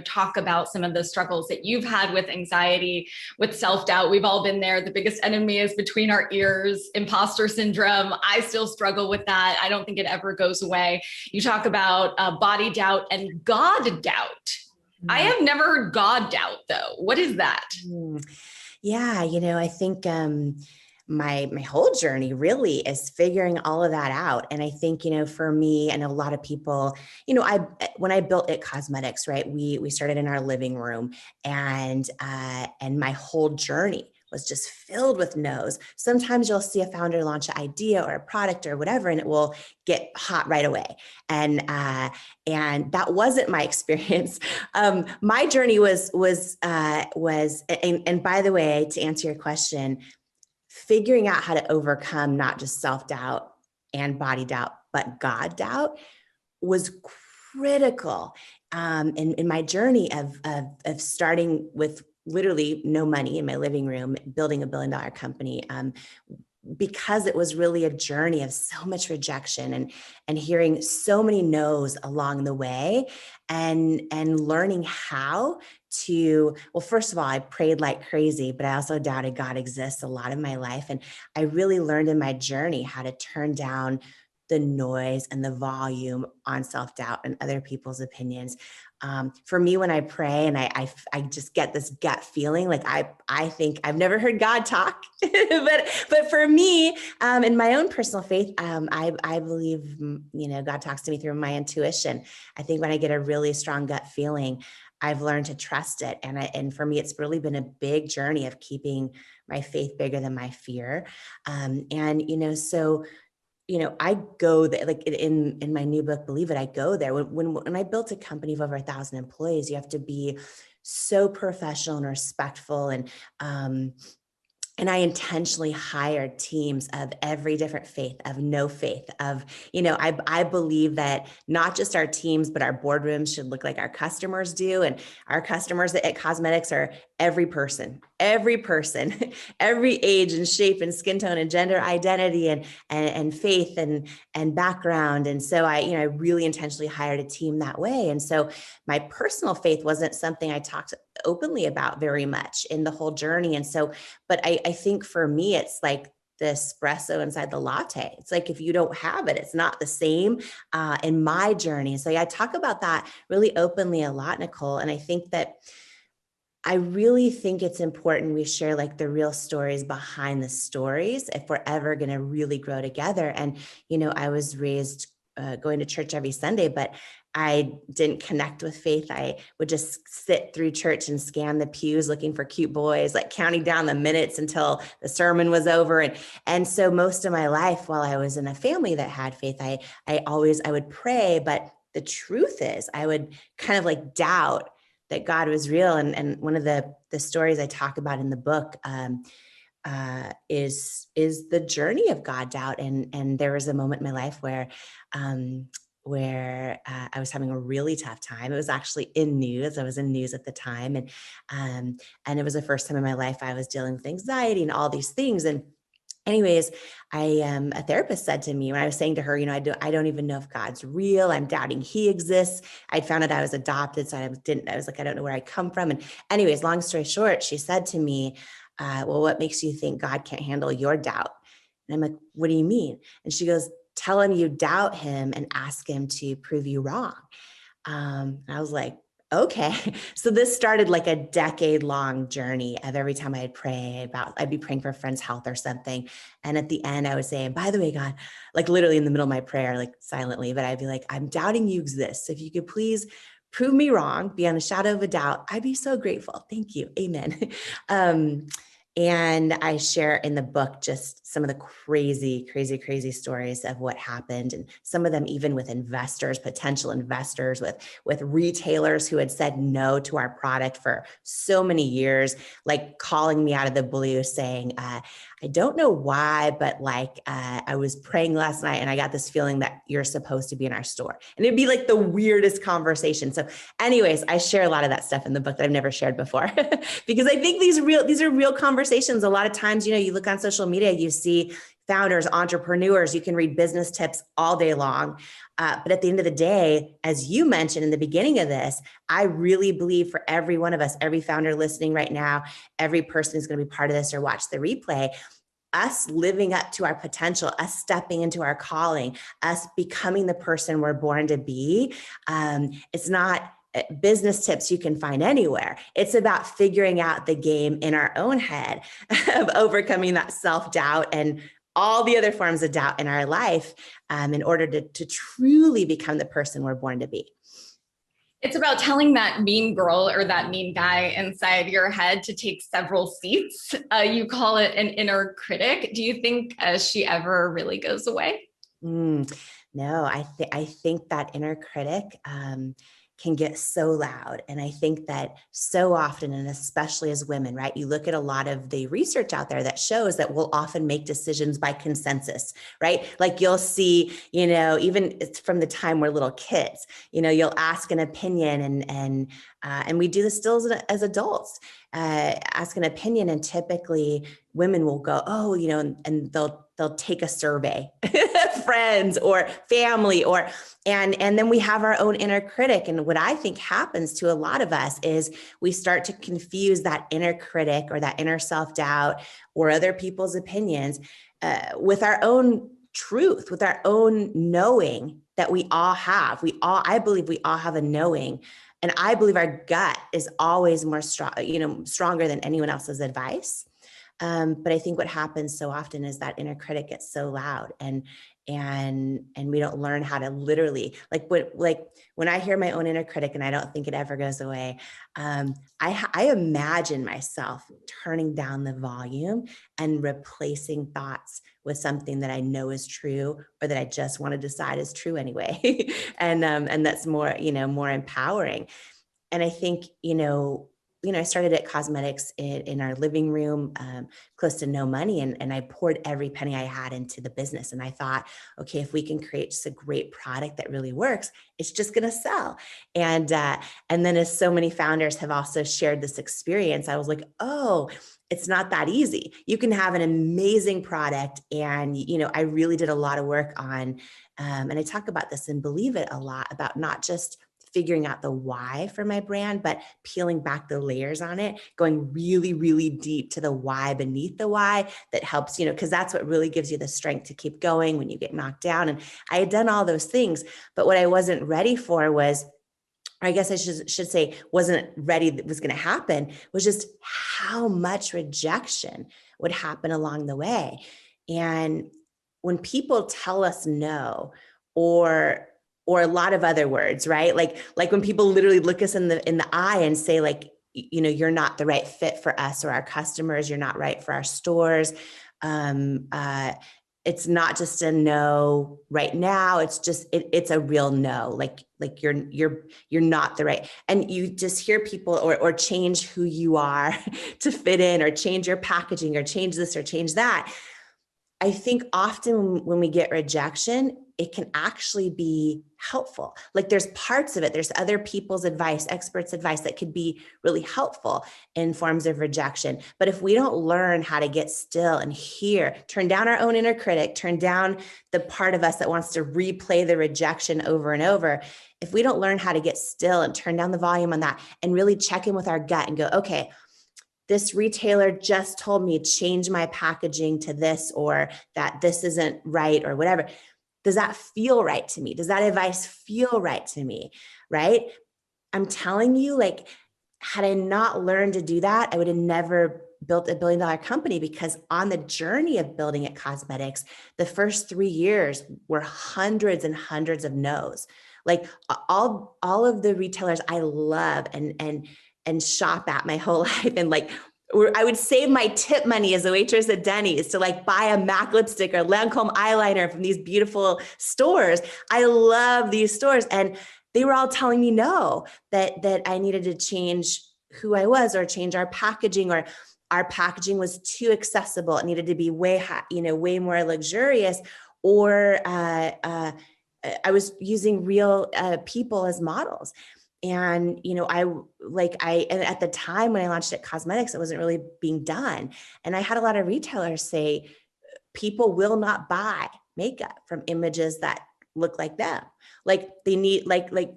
Talk about some of the struggles that you've had with anxiety, with self-doubt. We've all been there. The biggest enemy is between our ears, imposter syndrome. I still struggle with that. I don't think it ever goes away. You talk about body doubt and God doubt. I Mm. have never heard God doubt, though. What is that? Mm. Yeah, I think my whole journey really is figuring all of that out. And I think, for me and a lot of people, I when I built It Cosmetics, right, we started in our living room, and my whole journey was just filled with no's. Sometimes you'll see a founder launch an idea or a product or whatever, and it will get hot right away. And that wasn't my experience. My journey and by the way, to answer your question, figuring out how to overcome not just self-doubt and body doubt, but God doubt was critical in my journey of starting with literally no money in my living room, building $1 billion company. Because it was really a journey of so much rejection and hearing so many no's along the way, and learning how to, well, first of all, I prayed like crazy, but I also doubted God exists a lot of my life. And I really learned in my journey how to turn down the noise and the volume on self-doubt and other people's opinions. For me, when I pray and I just get this gut feeling, like I think I've never heard God talk, but for me, in my own personal faith, I believe, God talks to me through my intuition. I think when I get a really strong gut feeling, I've learned to trust it. And for me, it's really been a big journey of keeping my faith bigger than my fear. So I go there, like in my new book, Believe It, I go there. When I built a company of over 1,000 employees, you have to be so professional and respectful. And I intentionally hired teams of every different faith, of no faith, I believe that not just our teams, but our boardrooms should look like our customers do. And our customers at Cosmetics are every person, every age and shape and skin tone and gender identity and faith and background. And so I really intentionally hired a team that way. And so my personal faith wasn't something I talked openly about very much in the whole journey. And so, but I think for me, it's like the espresso inside the latte. It's like, if you don't have it, it's not the same in my journey. So I talk about that really openly a lot, Nicole. And I think that I really think it's important we share like the real stories behind the stories if we're ever going to really grow together. And, I was raised going to church every Sunday, but I didn't connect with faith. I would just sit through church and scan the pews looking for cute boys, like counting down the minutes until the sermon was over. And so most of my life, while I was in a family that had faith, I would pray, but the truth is I would kind of like doubt that God was real. And one of the stories I talk about in the book is the journey of God doubt. And there was a moment in my life where I was having a really tough time. It was actually in news. I was in news at the time, and it was the first time in my life I was dealing with anxiety and all these things. And anyways, a therapist said to me when I was saying to her, I don't even know if God's real. I'm doubting he exists. I'd found out I was adopted. So I was like, I don't know where I come from. And anyways, long story short, she said to me, well, what makes you think God can't handle your doubt? And I'm like, what do you mean? And she goes, tell him you doubt him and ask him to prove you wrong. I was like, okay. So this started like a decade-long journey of every time I'd be praying for a friend's health or something. And at the end I would say, and by the way, God, like literally in the middle of my prayer, like silently, but I'd be like, I'm doubting you exist. So if you could please prove me wrong, beyond a shadow of a doubt, I'd be so grateful. Thank you. Amen. um, and I share in the book just some of the crazy stories of what happened. And some of them even with investors, potential investors, with retailers who had said no to our product for so many years, like calling me out of the blue saying, I don't know why, but I was praying last night and I got this feeling that you're supposed to be in our store. And it'd be like the weirdest conversation. So anyways, I share a lot of that stuff in the book that I've never shared before because I think these are real conversations. A lot of times, you look on social media, you see founders, entrepreneurs, you can read business tips all day long. But at the end of the day, as you mentioned in the beginning of this, I really believe for every one of us, every founder listening right now, every person who's going to be part of this or watch the replay, us living up to our potential, us stepping into our calling, us becoming the person we're born to be. It's not business tips you can find anywhere. It's about figuring out the game in our own head of overcoming that self-doubt and all the other forms of doubt in our life in order to truly become the person we're born to be. It's about telling that mean girl or that mean guy inside your head to take several seats. You call it an inner critic. Do you think she ever really goes away? No, I think that inner critic can get so loud. And I think that so often, and especially as women, right? You look at a lot of the research out there that shows that we'll often make decisions by consensus, right? Like you'll see, even it's from the time we're little kids, you'll ask an opinion and we do this still as adults, ask an opinion, and typically women will go, oh, and they'll take a survey, friends or family, and then we have our own inner critic. And what I think happens to a lot of us is we start to confuse that inner critic or that inner self-doubt or other people's opinions with our own truth, with our own knowing that we all have. I believe we all have a knowing. And I believe our gut is always more strong, stronger than anyone else's advice. But I think what happens so often is that inner critic gets so loud and we don't learn how to literally, when I hear my own inner critic, and I don't think it ever goes away, I imagine myself turning down the volume and replacing thoughts with something that I know is true, or that I just want to decide is true anyway. and that's more, more empowering. And I think, I started at cosmetics in our living room, close to no money. And I poured every penny I had into the business. And I thought, okay, if we can create just a great product that really works, it's just going to sell. And then as so many founders have also shared this experience, I was like, oh, it's not that easy. You can have an amazing product. And, I really did a lot of work on, and I talk about this and believe it a lot, about not just figuring out the why for my brand, but peeling back the layers on it, going really, really deep to the why beneath the why that helps, because that's what really gives you the strength to keep going when you get knocked down. And I had done all those things, but what I wasn't ready for was, or I guess I should say wasn't ready that was going to happen, was just how much rejection would happen along the way. And when people tell us no, or a lot of other words, right? Like when people literally look us in the eye and say, like, you're not the right fit for us or our customers, you're not right for our stores. It's not just a no right now. It's just, it's a real no. Like you're not the right. And you just hear people or change who you are to fit in, or change your packaging, or change this or change that. I think often when we get rejection, it can actually be helpful. Like there's parts of it, there's other people's advice, experts' advice that could be really helpful in forms of rejection. But if we don't learn how to get still and hear, turn down our own inner critic, turn down the part of us that wants to replay the rejection over and over, if we don't learn how to get still and turn down the volume on that and really check in with our gut and go, okay, this retailer just told me change my packaging to this, or that this isn't right, or whatever. Does that feel right to me? Does that advice feel right to me? Right? I'm telling you, like, had I not learned to do that, I would have never built $1 billion company, because on the journey of building at cosmetics, the first 3 years were hundreds and hundreds of no's. Like all of the retailers I love and shop at my whole life. And like, I would save my tip money as a waitress at Denny's to like buy a MAC lipstick or Lancome eyeliner from these beautiful stores. I love these stores. And they were all telling me no, that I needed to change who I was or change our packaging, or our packaging was too accessible. It needed to be way more luxurious, or I was using real people as models. And, and at the time when I launched at cosmetics, it wasn't really being done. And I had a lot of retailers say, people will not buy makeup from images that look like them. Like they need, and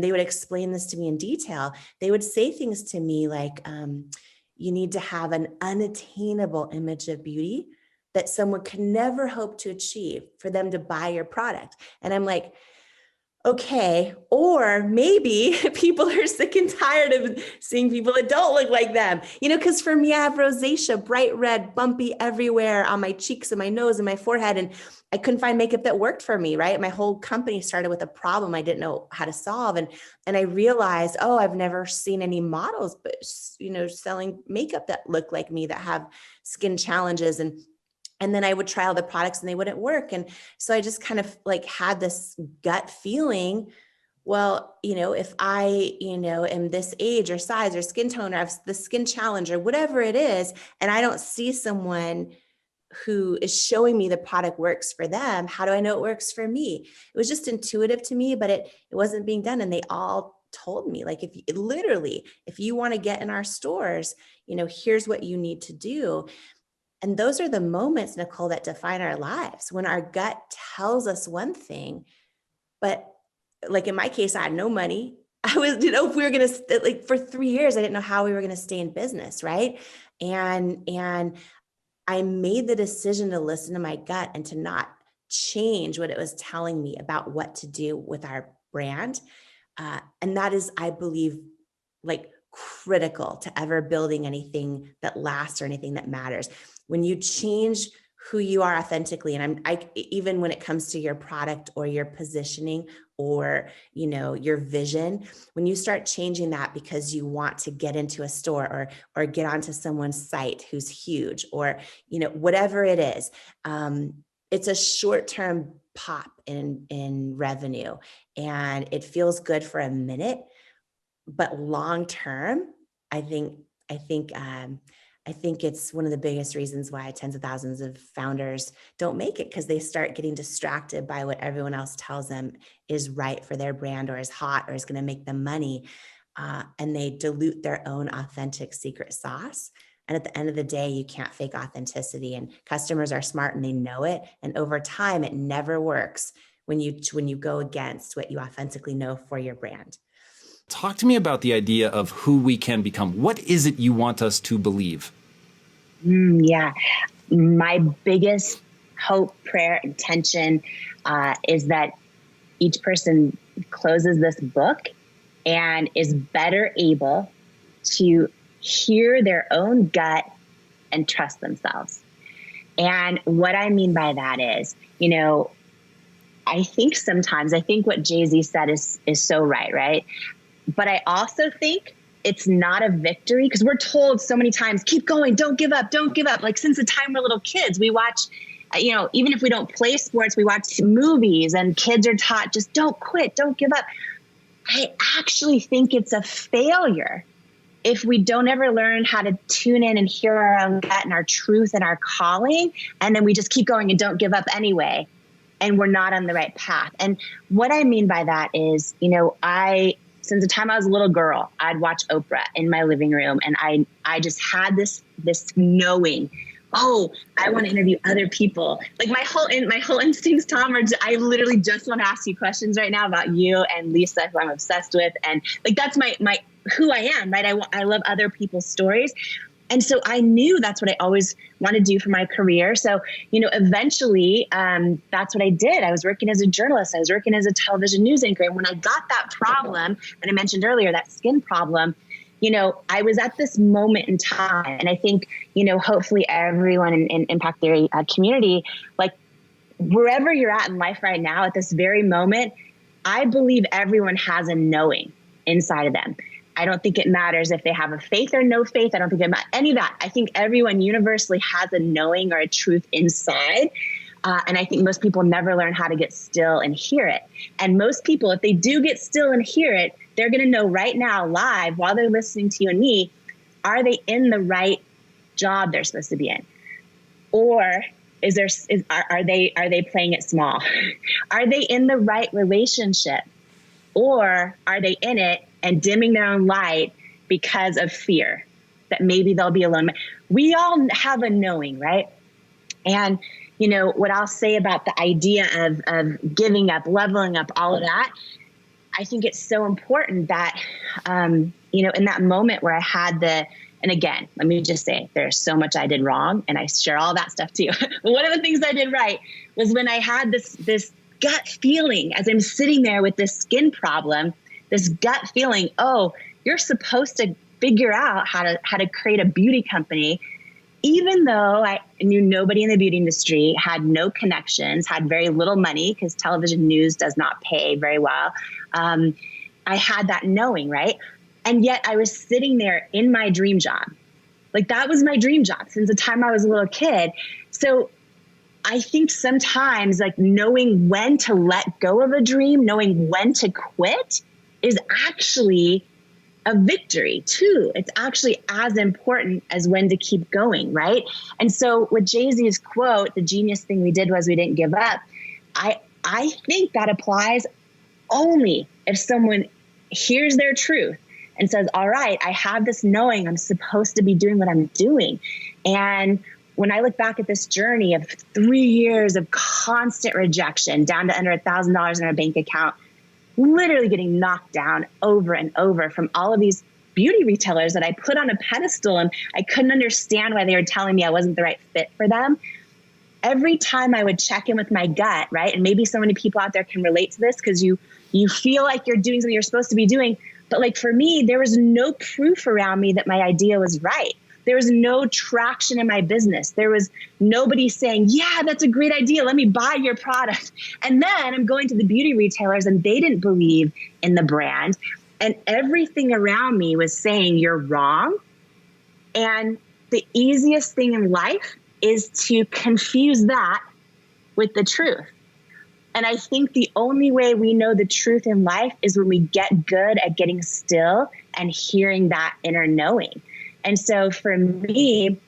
they would explain this to me in detail. They would say things to me like, you need to have an unattainable image of beauty that someone could never hope to achieve for them to buy your product. And I'm like, okay, or maybe people are sick and tired of seeing people that don't look like them, because for me, I have rosacea, bright red, bumpy everywhere on my cheeks and my nose and my forehead. And I couldn't find makeup that worked for me, right? My whole company started with a problem I didn't know how to solve. And I realized, I've never seen any models, but, selling makeup that look like me, that have skin challenges. And then I would try all the products and they wouldn't work. And so I just kind of like had this gut feeling, well, if I, am this age or size or skin tone, or have the skin challenge or whatever it is, and I don't see someone who is showing me the product works for them, how do I know it works for me? It was just intuitive to me, but it wasn't being done. And they all told me, like, if you want to get in our stores, here's what you need to do. And those are the moments, Nicole, that define our lives, when our gut tells us one thing, but like in my case, I had no money. I was, if we were going to, like for 3 years, I didn't know how we were going to stay in business. Right. And I made the decision to listen to my gut and to not change what it was telling me about what to do with our brand. And that is, I believe, like critical to ever building anything that lasts or anything that matters. When you change who you are authentically, and even when it comes to your product or your positioning or, your vision, when you start changing that because you want to get into a store or get onto someone's site who's huge, or, whatever it is, it's a short-term pop in revenue, and it feels good for a minute. But long term, I think it's one of the biggest reasons why tens of thousands of founders don't make it, because they start getting distracted by what everyone else tells them is right for their brand, or is hot, or is going to make them money, and they dilute their own authentic secret sauce. And at the end of the day, you can't fake authenticity, and customers are smart and they know it. And over time, it never works when you go against what you authentically know for your brand. Talk to me about the idea of who we can become. What is it you want us to believe? Yeah. My biggest hope, prayer, intention is that each person closes this book and is better able to hear their own gut and trust themselves. And what I mean by that is, I think what Jay-Z said is so right? But I also think it's not a victory, because we're told so many times, keep going, don't give up. Like since the time we're little kids, we watch, even if we don't play sports, we watch movies and kids are taught, just don't quit, don't give up. I actually think it's a failure if we don't ever learn how to tune in and hear our own gut and our truth and our calling, and then we just keep going and don't give up anyway, and we're not on the right path. And what I mean by that is, since the time I was a little girl, I'd watch Oprah in my living room, and I just had this knowing, I want to interview other people. Like my whole instincts, Tom, I literally just want to ask you questions right now about you and Lisa, who I'm obsessed with, and like that's my who I am, right? I love other people's stories. And so I knew that's what I always wanted to do for my career. So, eventually that's what I did. I was working as a journalist. I was working as a television news anchor. And when I got that problem that I mentioned earlier, that skin problem, I was at this moment in time. And I think, hopefully everyone in Impact Theory community, like wherever you're at in life right now, at this very moment, I believe everyone has a knowing inside of them. I don't think it matters if they have a faith or no faith. I don't think it matters any of that. I think everyone universally has a knowing or a truth inside. And I think most people never learn how to get still and hear it. And most people, if they do get still and hear it, they're going to know right now, live, while they're listening to you and me, are they in the right job they're supposed to be in? Or are they playing it small? Are they in the right relationship? Or are they in it and dimming their own light because of fear that maybe they'll be alone? We all have a knowing, right? And you know, what I'll say about the idea of giving up, leveling up, all of that, I think it's so important that, you know, in that moment where I had and again, let me just say, there's so much I did wrong, and I share all that stuff too. But one of the things I did right was when I had this gut feeling as I'm sitting there with this skin problem, this gut feeling, oh, you're supposed to figure out how to create a beauty company. Even though I knew nobody in the beauty industry, had no connections, had very little money because television news does not pay very well, I had that knowing, right? And yet I was sitting there in my dream job. Like that was my dream job since the time I was a little kid. So I think sometimes like knowing when to let go of a dream, knowing when to quit is actually a victory too. It's actually as important as when to keep going, right? And so with Jay-Z's quote, the genius thing we did was we didn't give up. I think that applies only if someone hears their truth and says, all right, I have this knowing I'm supposed to be doing what I'm doing. And when I look back at this journey of 3 years of constant rejection, down to under $1,000 in our bank account, literally getting knocked down over and over from all of these beauty retailers that I put on a pedestal, and I couldn't understand why they were telling me I wasn't the right fit for them. Every time I would check in with my gut, right? And maybe so many people out there can relate to this because you feel like you're doing something you're supposed to be doing. But like for me, there was no proof around me that my idea was right. There was no traction in my business. There was nobody saying, yeah, that's a great idea. Let me buy your product. And then I'm going to the beauty retailers and they didn't believe in the brand. And everything around me was saying, you're wrong. And the easiest thing in life is to confuse that with the truth. And I think the only way we know the truth in life is when we get good at getting still and hearing that inner knowing. And so for me,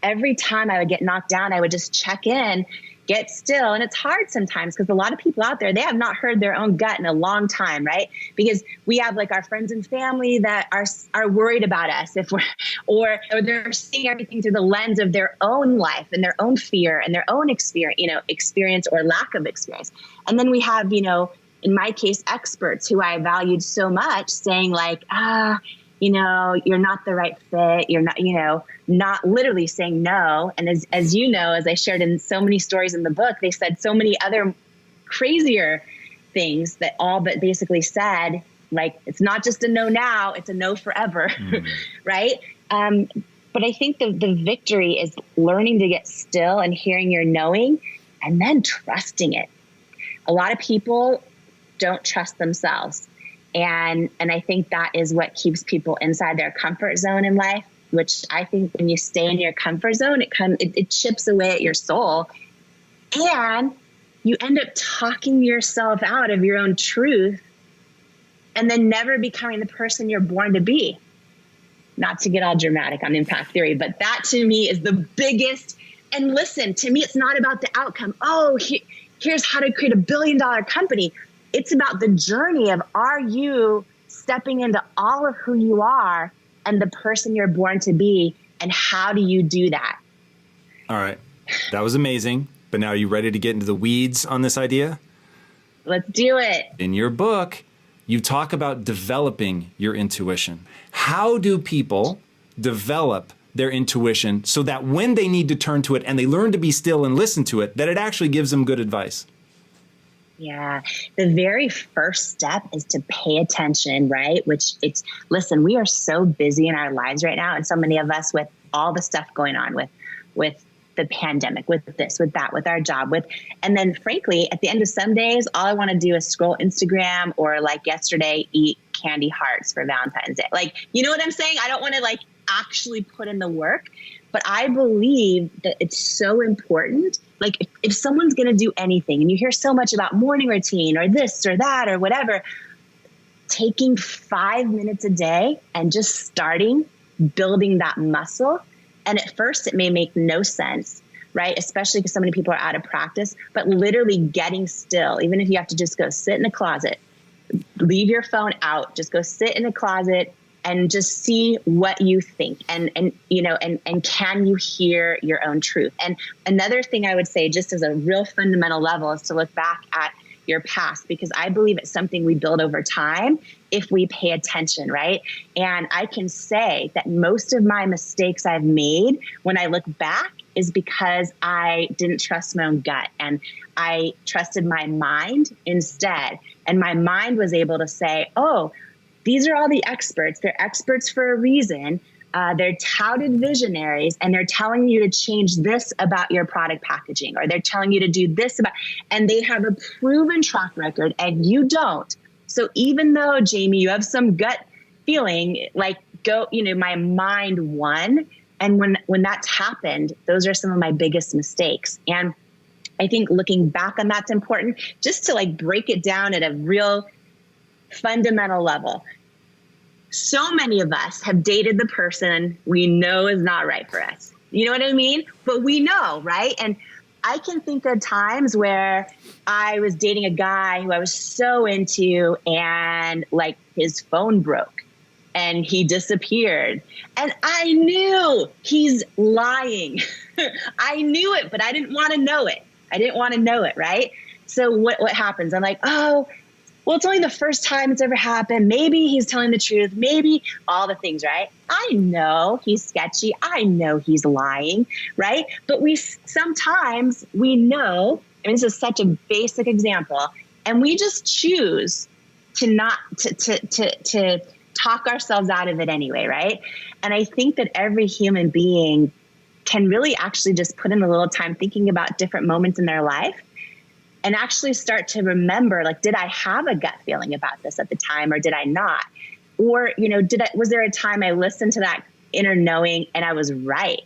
every time I would get knocked down, I would just check in, get still. And it's hard sometimes because a lot of people out there, they have not heard their own gut in a long time, right? Because we have like our friends and family that are worried about us if we're, or they're seeing everything through the lens of their own life and their own fear and their own experience or lack of experience. And then we have, in my case, experts who I valued so much saying like, you're not the right fit. You're not, not literally saying no. And as you know, as I shared in so many stories in the book, they said so many other crazier things that all but basically said, like, it's not just a no now, it's a no forever. Right. But I think the victory is learning to get still and hearing your knowing and then trusting it. A lot of people don't trust themselves. And I think that is what keeps people inside their comfort zone in life, which I think when you stay in your comfort zone, it chips away at your soul. And you end up talking yourself out of your own truth and then never becoming the person you're born to be. Not to get all dramatic on impact theory, but that to me is the biggest. And listen, to me, it's not about the outcome. Oh, here's how to create $1 billion company. It's about the journey of, are you stepping into all of who you are and the person you're born to be, and how do you do that? All right. That was amazing. But now are you ready to get into the weeds on this idea? Let's do it. In your book, you talk about developing your intuition. How do people develop their intuition so that when they need to turn to it and they learn to be still and listen to it, that it actually gives them good advice? Yeah. The very first step is to pay attention, right? Listen, we are so busy in our lives right now. And so many of us with all the stuff going on with the pandemic, with this, with that, with our job, and then frankly, at the end of some days, all I want to do is scroll Instagram, or like yesterday, eat candy hearts for Valentine's Day. Like, you know what I'm saying? I don't want to like actually put in the work, but I believe that it's so important. Like if someone's going to do anything, and you hear so much about morning routine or this or that or whatever, taking 5 minutes a day and just starting building that muscle. And at first it may make no sense, right? Especially because so many people are out of practice, but literally getting still, even if you have to just go sit in a closet, leave your phone out, just go sit in a closet and just see what you think. And can you hear your own truth? And another thing I would say, just as a real fundamental level, is to look back at your past, because I believe it's something we build over time if we pay attention, right? And I can say that most of my mistakes I've made when I look back is because I didn't trust my own gut, and I trusted my mind instead. And my mind was able to say, oh, these are all the experts. They're experts for a reason. They're touted visionaries, and they're telling you to change this about your product packaging, or they're telling you to do this about, and they have a proven track record and you don't. So even though, Jamie, you have some gut feeling, like my mind won. And when that's happened, those are some of my biggest mistakes. And I think looking back on that's important, just to like break it down at a real fundamental level. So many of us have dated the person we know is not right for us. You know what I mean? But we know, right? And I can think of times where I was dating a guy who I was so into, and like his phone broke and he disappeared. And I knew he's lying. I knew it, but I didn't want to know it. I didn't want to know it, right? So what happens? I'm like, oh, well, it's only the first time it's ever happened. Maybe he's telling the truth. Maybe all the things, right? I know he's sketchy. I know he's lying, right? But sometimes we know, and this is such a basic example, and we just choose to not to talk ourselves out of it anyway, right? And I think that every human being can really actually just put in a little time thinking about different moments in their life, and actually start to remember, like, did I have a gut feeling about this at the time, or did I not? Or, was there a time I listened to that inner knowing and I was right?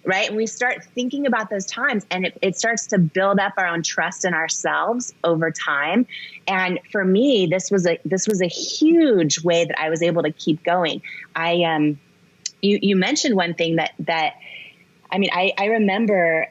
Right? And we start thinking about those times, and it starts to build up our own trust in ourselves over time. And for me, this was a huge way that I was able to keep going. You mentioned one thing that I remember,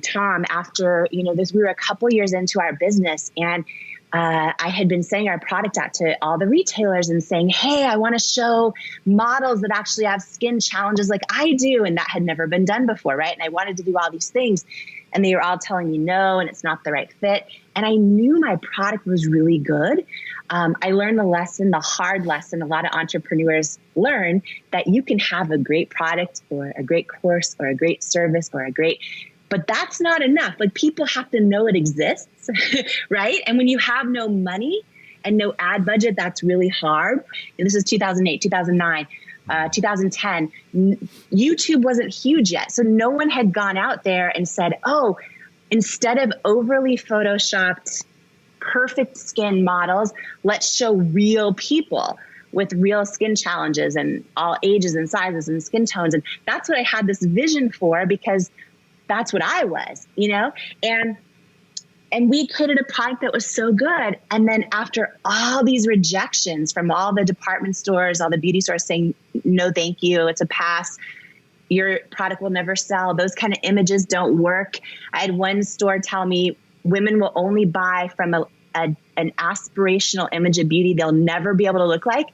Tom, after, this, we were a couple years into our business, and I had been sending our product out to all the retailers and saying, hey, I want to show models that actually have skin challenges like I do. And that had never been done before, right? And I wanted to do all these things, and they were all telling me no, and it's not the right fit. And I knew my product was really good. I learned the hard lesson a lot of entrepreneurs learn, that you can have a great product or a great course or a great service but that's not enough. Like, people have to know it exists, right? And when you have no money and no ad budget, that's really hard. And this is 2008, 2009, 2010. YouTube wasn't huge yet. So no one had gone out there and said, oh, instead of overly photoshopped, perfect skin models, let's show real people with real skin challenges and all ages and sizes and skin tones. And that's what I had this vision for, because that's what I was, and we created a product that was so good. And then after all these rejections from all the department stores, all the beauty stores saying, no, thank you, it's a pass, your product will never sell, those kind of images don't work. I had one store tell me women will only buy from an aspirational image of beauty they'll never be able to look like.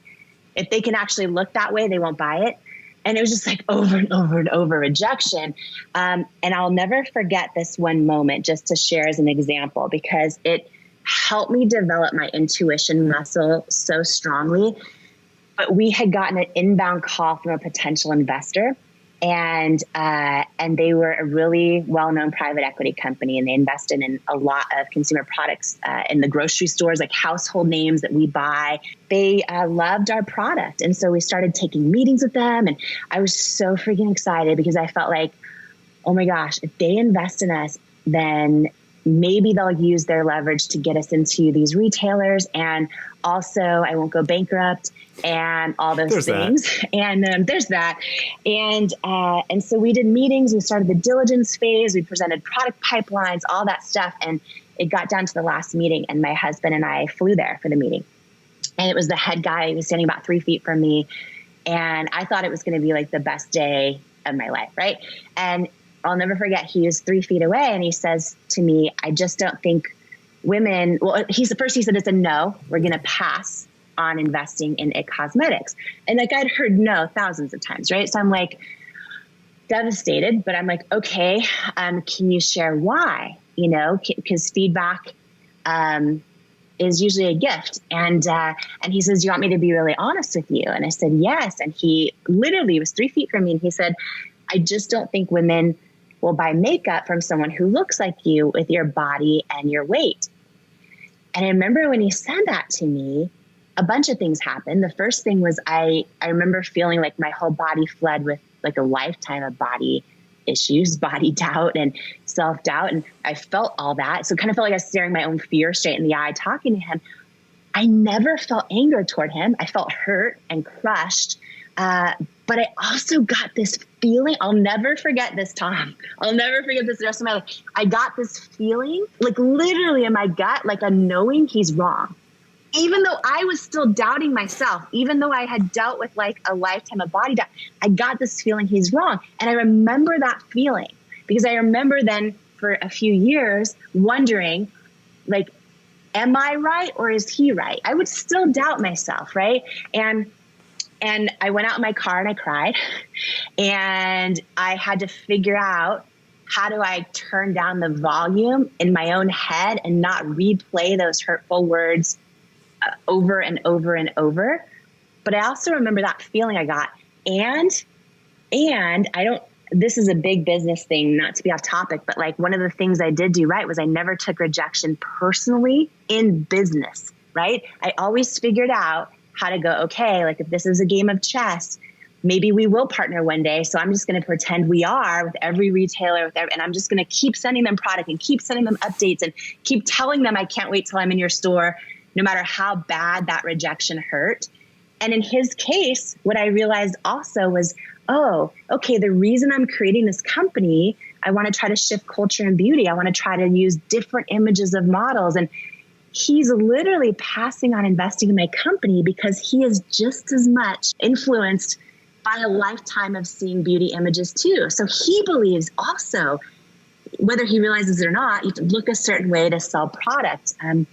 If they can actually look that way, they won't buy it. And it was just like over and over and over rejection. And I'll never forget this one moment, just to share as an example, because it helped me develop my intuition muscle so strongly. But we had gotten an inbound call from a potential investor, and they were a really well-known private equity company, and they invested in a lot of consumer products in the grocery stores, like household names that we buy. They loved our product, and so we started taking meetings with them, and I was so freaking excited because I felt like, oh my gosh, if they invest in us, then maybe they'll use their leverage to get us into these retailers. And also I won't go bankrupt and all those There's things. That. And there's that. And so we did meetings. We started the diligence phase. We presented product pipelines, all that stuff. And it got down to the last meeting, and my husband and I flew there for the meeting. And it was the head guy. He was standing about 3 feet from me. And I thought it was going to be like the best day of my life. Right. And I'll never forget, he was 3 feet away and he says to me, I just don't think women, well, he said, it's a no, we're going to pass on investing in IT Cosmetics. And like, I'd heard no thousands of times. Right. So I'm like devastated, but I'm like, okay, can you share why, because feedback, is usually a gift. And he says, do you want me to be really honest with you? And I said, yes. And he literally was 3 feet from me. And he said, I just don't think women will buy makeup from someone who looks like you with your body and your weight. And I remember when he said that to me, a bunch of things happened. The first thing was I remember feeling like my whole body fled with like a lifetime of body issues, body doubt and self-doubt. And I felt all that. So it kind of felt like I was staring my own fear straight in the eye, talking to him. I never felt anger toward him. I felt hurt and crushed. But I also got this feeling. I'll never forget this, Tom. I'll never forget this the rest of my life. I got this feeling, like literally in my gut, like a knowing he's wrong. Even though I was still doubting myself, even though I had dealt with like a lifetime of body doubt, I got this feeling he's wrong. And I remember that feeling because I remember then for a few years wondering, like, am I right or is he right? I would still doubt myself, right? And I went out in my car and I cried, and I had to figure out, how do I turn down the volume in my own head and not replay those hurtful words over and over and over? But I also remember that feeling I got. And this is a big business thing, not to be off topic, but like one of the things I did do right was I never took rejection personally in business, right? I always figured out how to go, okay, like if this is a game of chess, maybe we will partner one day. So I'm just going to pretend we are with every retailer, and I'm just going to keep sending them product and keep sending them updates and keep telling them I can't wait till I'm in your store, no matter how bad that rejection hurt. And in his case, what I realized also was, oh, okay, the reason I'm creating this company, I want to try to shift culture and beauty. I want to try to use different images of models. And he's literally passing on investing in my company because he is just as much influenced by a lifetime of seeing beauty images too. So he believes also, whether he realizes it or not, you have to look a certain way to sell product. And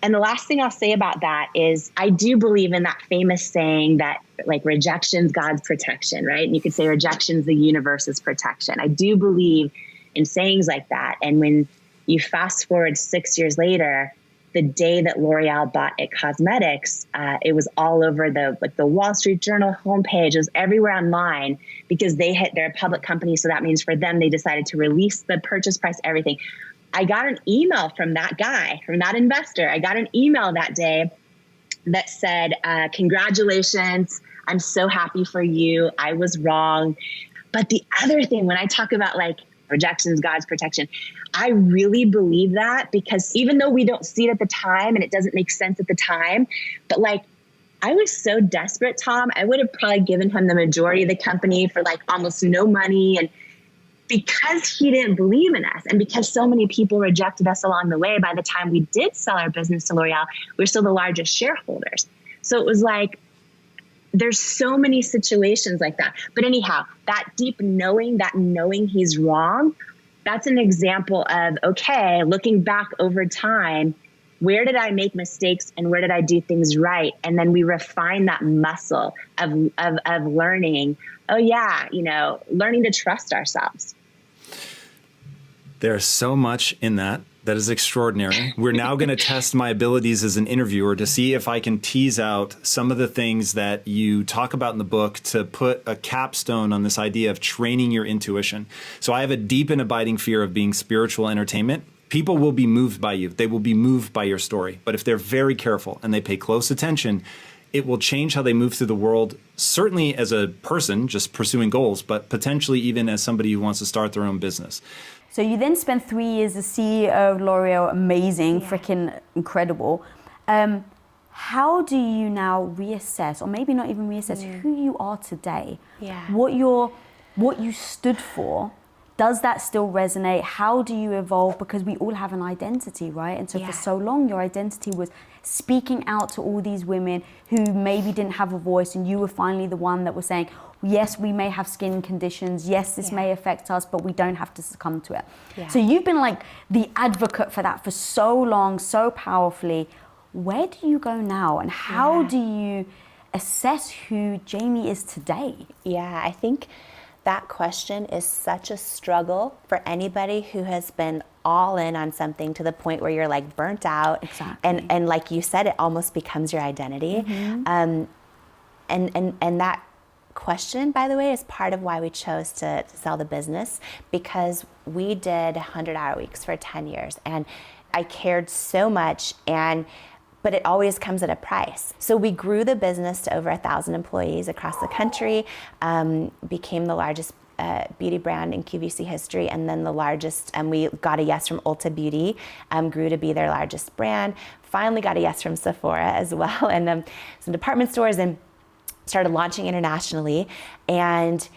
the last thing I'll say about that is I do believe in that famous saying that like rejection's God's protection, right? And you could say rejection's the universe's protection. I do believe in sayings like that. And when you fast forward 6 years later, the day that L'Oreal bought IT Cosmetics, it was all over the Wall Street Journal homepage. It was everywhere online because they're a public company. So that means for them, they decided to release the purchase price, everything. I got an email from that guy, from that investor. I got an email that day that said, congratulations. I'm so happy for you. I was wrong. But the other thing, when I talk about like rejection is God's protection, I really believe that because even though we don't see it at the time and it doesn't make sense at the time, but like I was so desperate, Tom, I would have probably given him the majority of the company for like almost no money. And because he didn't believe in us and because so many people rejected us along the way, by the time we did sell our business to L'Oreal, we're still the largest shareholders. So it was like, there's so many situations like that. But anyhow, that deep knowing, that knowing he's wrong, that's an example of, okay, looking back over time, where did I make mistakes and where did I do things right? And then we refine that muscle of learning, oh yeah, learning to trust ourselves. There's so much in that is extraordinary. We're now going to test my abilities as an interviewer to see if I can tease out some of the things that you talk about in the book to put a capstone on this idea of training your intuition. So I have a deep and abiding fear of being spiritual entertainment. People will be moved by you. They will be moved by your story. But if they're very careful and they pay close attention, it will change how they move through the world, certainly as a person just pursuing goals, but potentially even as somebody who wants to start their own business. So you then spent 3 years as CEO of L'Oreal, amazing, freaking incredible. How do you now reassess, or maybe not even reassess, who you are today? Yeah. What you stood for? Does that still resonate? How do you evolve? Because we all have an identity, right? And so for so long, your identity was speaking out to all these women who maybe didn't have a voice, and you were finally the one that was saying, yes, we may have skin conditions. Yes, this may affect us, but we don't have to succumb to it. Yeah. So you've been like the advocate for that for so long, so powerfully. Where do you go now? And how do you assess who Jamie is today? Yeah, I think that question is such a struggle for anybody who has been all in on something to the point where you're like burnt out. Exactly. And like you said, it almost becomes your identity. And that question, by the way, is part of why we chose to sell the business, because we did 100-hour weeks for 10 years and I cared so much, but it always comes at a price. So we grew the business to over 1,000 employees across the country, became the largest beauty brand in QVC history, and then the largest, and we got a yes from Ulta Beauty, grew to be their largest brand, finally got a yes from Sephora as well, and some department stores, and started launching internationally. And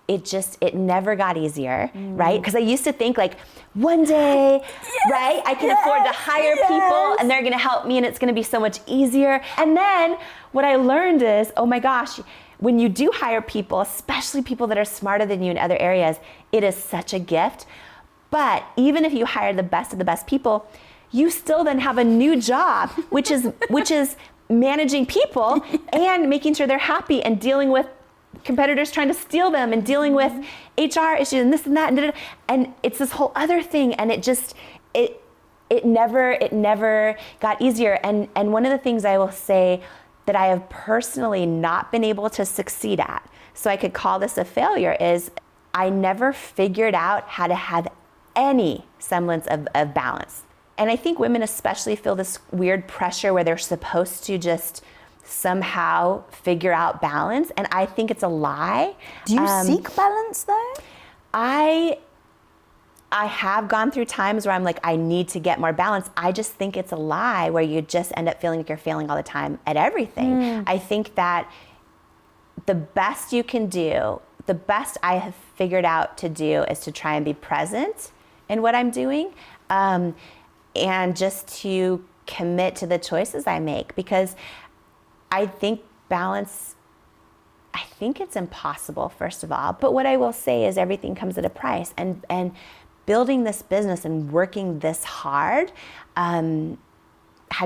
it never got easier, right? Because I used to think like, one day, right, I can afford to hire people and they're gonna help me and it's gonna be so much easier. And then what I learned is, oh my gosh, when you do hire people, especially people that are smarter than you in other areas, it is such a gift. But even if you hire the best of the best people, you still then have a new job, which is managing people and making sure they're happy and dealing with competitors trying to steal them and dealing with HR issues and this and that and it's this whole other thing, and it never got easier. And one of the things I will say that I have personally not been able to succeed at, so I could call this a failure, is I never figured out how to have any semblance of balance. And I think women especially feel this weird pressure where they're supposed to just somehow figure out balance, and I think it's a lie. Do you seek balance though? I have gone through times where I'm like, I need to get more balance. I just think it's a lie where you just end up feeling like you're failing all the time at everything. I think that the best you can do, the best I have figured out to do, is to try and be present in what I'm doing, and just to commit to the choices I make, because I think balance, I think it's impossible, first of all. But what I will say is everything comes at a price. And building this business and working this hard had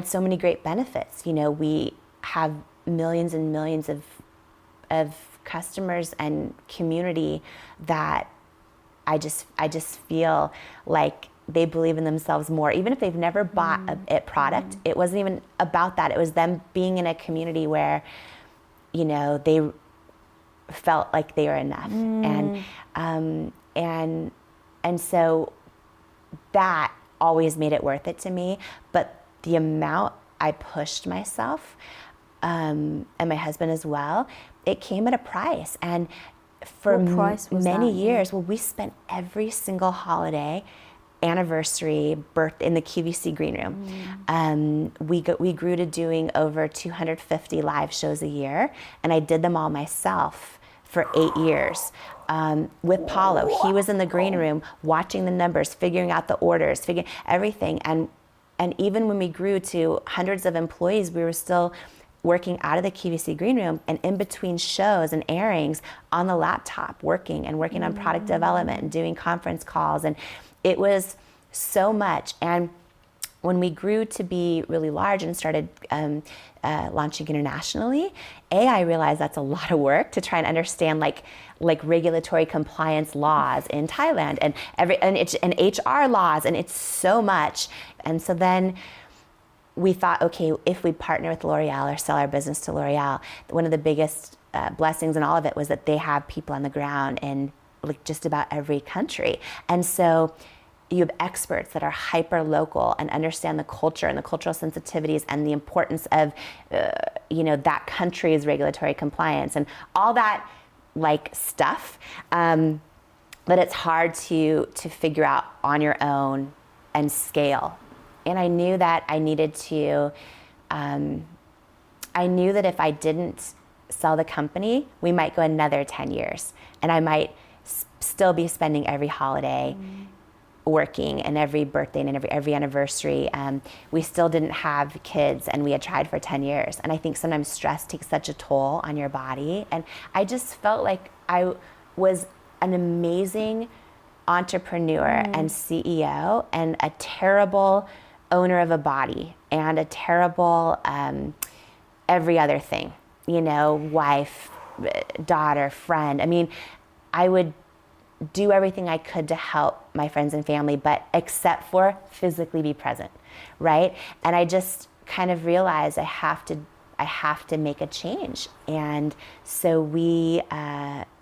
so many great benefits. You know, we have millions and millions of customers and community that I just feel like they believe in themselves more, even if they've never bought a product. It wasn't even about that. It was them being in a community where, you know, they felt like they were enough. And so that always made it worth it to me. But the amount I pushed myself, and my husband as well, it came at a price. And for many years, well, we spent every single holiday, anniversary, birth in the QVC green room. We grew to doing over 250 live shows a year, and I did them all myself for 8 years. With Paulo, he was in the green room watching the numbers, figuring out the orders, figuring everything. And even when we grew to hundreds of employees, we were still working out of the QVC green room and in between shows and airings on the laptop, working on product development and doing conference calls. And it was so much. And when we grew to be really large and started launching internationally, I realized that's a lot of work to try and understand like regulatory compliance laws in Thailand and HR laws, and it's so much. And so then we thought, okay, if we partner with L'Oreal or sell our business to L'Oreal, one of the biggest blessings in all of it was that they have people on the ground in like just about every country. And so you have experts that are hyper local and understand the culture and the cultural sensitivities and the importance of, that country's regulatory compliance and all that like stuff. But it's hard to figure out on your own and scale. And I knew that I needed to, I knew that if I didn't sell the company, we might go another 10 years. And I might still be spending every holiday working and every birthday and every anniversary. We still didn't have kids and we had tried for 10 years. And I think sometimes stress takes such a toll on your body. And I just felt like I was an amazing entrepreneur and CEO and a terrible owner of a body and a terrible every other thing, wife, daughter, friend. I mean, I would do everything I could to help my friends and family, but except for physically be present, right? And I just kind of realized I have to make a change. And so we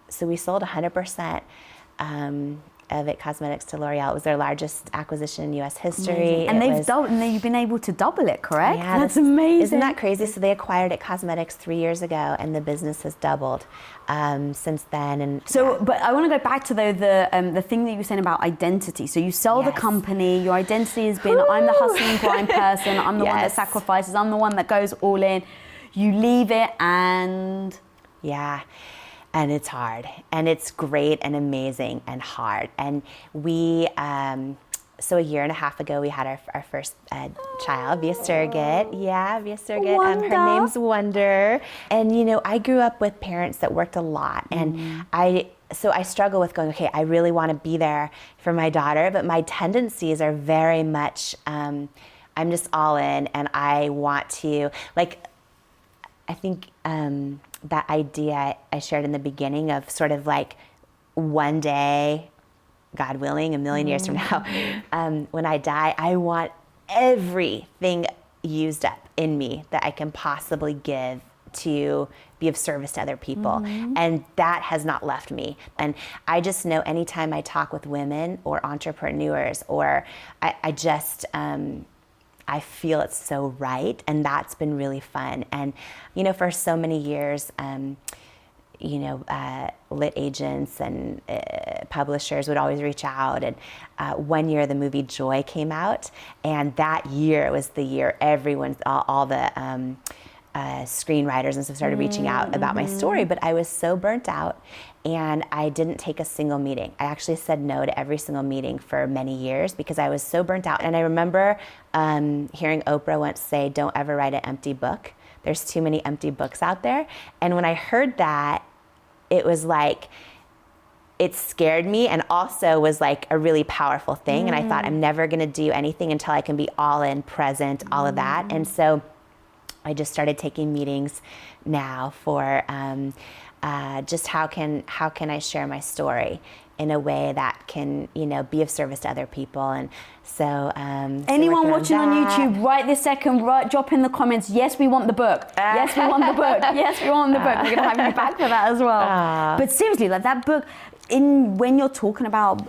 sold 100% of It Cosmetics to L'Oreal. It was their largest acquisition in U.S. history. And they've been able to double it, correct? Yeah, that's amazing. Isn't that crazy? So they acquired It Cosmetics 3 years ago, and the business has doubled since then. And but I want to go back to the thing that you were saying about identity. So you sell the company. Your identity has been, I'm the hustle and grind person. I'm the one that sacrifices. I'm the one that goes all in. You leave it, and and it's hard, and it's great and amazing and hard. And we, so a year and a half ago, we had our first child via surrogate. Yeah, via surrogate. Her name's Wonder. And, I grew up with parents that worked a lot. And so I struggle with going, okay, I really want to be there for my daughter, but my tendencies are very much, I'm just all in, and I want to, I think that idea I shared in the beginning of sort of like one day, God willing, a million years from now, when I die, I want everything used up in me that I can possibly give to be of service to other people. And that has not left me. And I just know anytime I talk with women or entrepreneurs, or I just, I feel it's so right, and that's been really fun. And, for so many years, lit agents and publishers would always reach out. And one year the movie Joy came out, and that year was the year all the screenwriters and stuff started reaching out about my story. But I was so burnt out, and I didn't take a single meeting. I actually said no to every single meeting for many years because I was so burnt out. And I remember hearing Oprah once say, "Don't ever write an empty book. There's too many empty books out there." And when I heard that, it was like, it scared me, and also was like a really powerful thing. And I thought, I'm never gonna do anything until I can be all in, present, all of that. And so I just started taking meetings now for just how can I share my story in a way that can, be of service to other people. And so anyone watching on YouTube right this second, drop in the comments, yes, we want the book. Yes, we want the book. Yes, we want the book. We're gonna have you back for that as well. But seriously, like that book, when you're talking about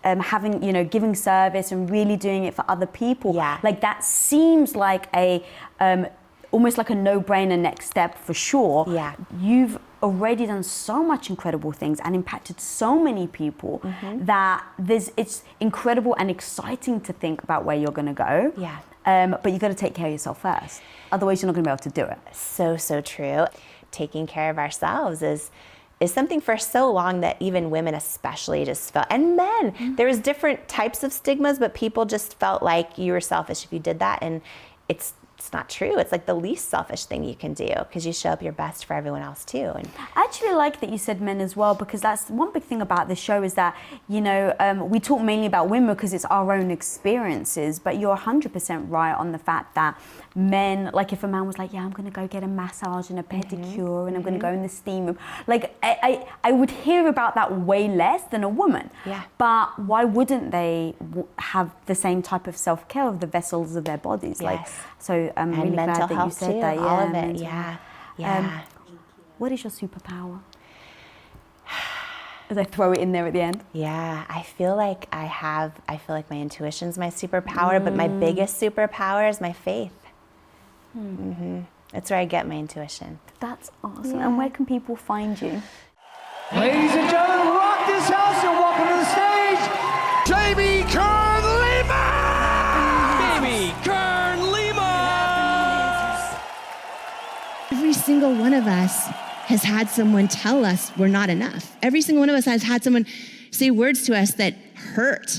having, giving service and really doing it for other people, like that seems like a almost like a no-brainer next step for sure. You've already done so much incredible things and impacted so many people that it's incredible and exciting to think about where you're going to go. But you got to take care of yourself first, otherwise you're not going to be able to do it. So true. Taking care of ourselves is something for so long that even women especially just felt, and men, there was different types of stigmas, but people just felt like you were selfish if you did that. And it's not true. It's like the least selfish thing you can do, because you show up your best for everyone else too. And I actually like that you said men as well, because that's one big thing about this show is that, we talk mainly about women because it's our own experiences, but you're 100% right on the fact that men, like if a man was like, yeah, I'm going to go get a massage and a pedicure and I'm going to go in the steam room, like I would hear about that way less than a woman. But why wouldn't they have the same type of self-care of the vessels of their bodies? So I'm and really mental glad that health you said too, that. all of it. What is your superpower? As I throw it in there at the end. Yeah, I feel like my intuition's my superpower, but my biggest superpower is my faith. That's where I get my intuition. That's awesome. And where can people find you? Ladies and gentlemen, rock this house and welcome to the stage, Jamie Kern Lima! Jamie Kern Lima! Every single one of us has had someone tell us we're not enough. Every single one of us has had someone say words to us that hurt.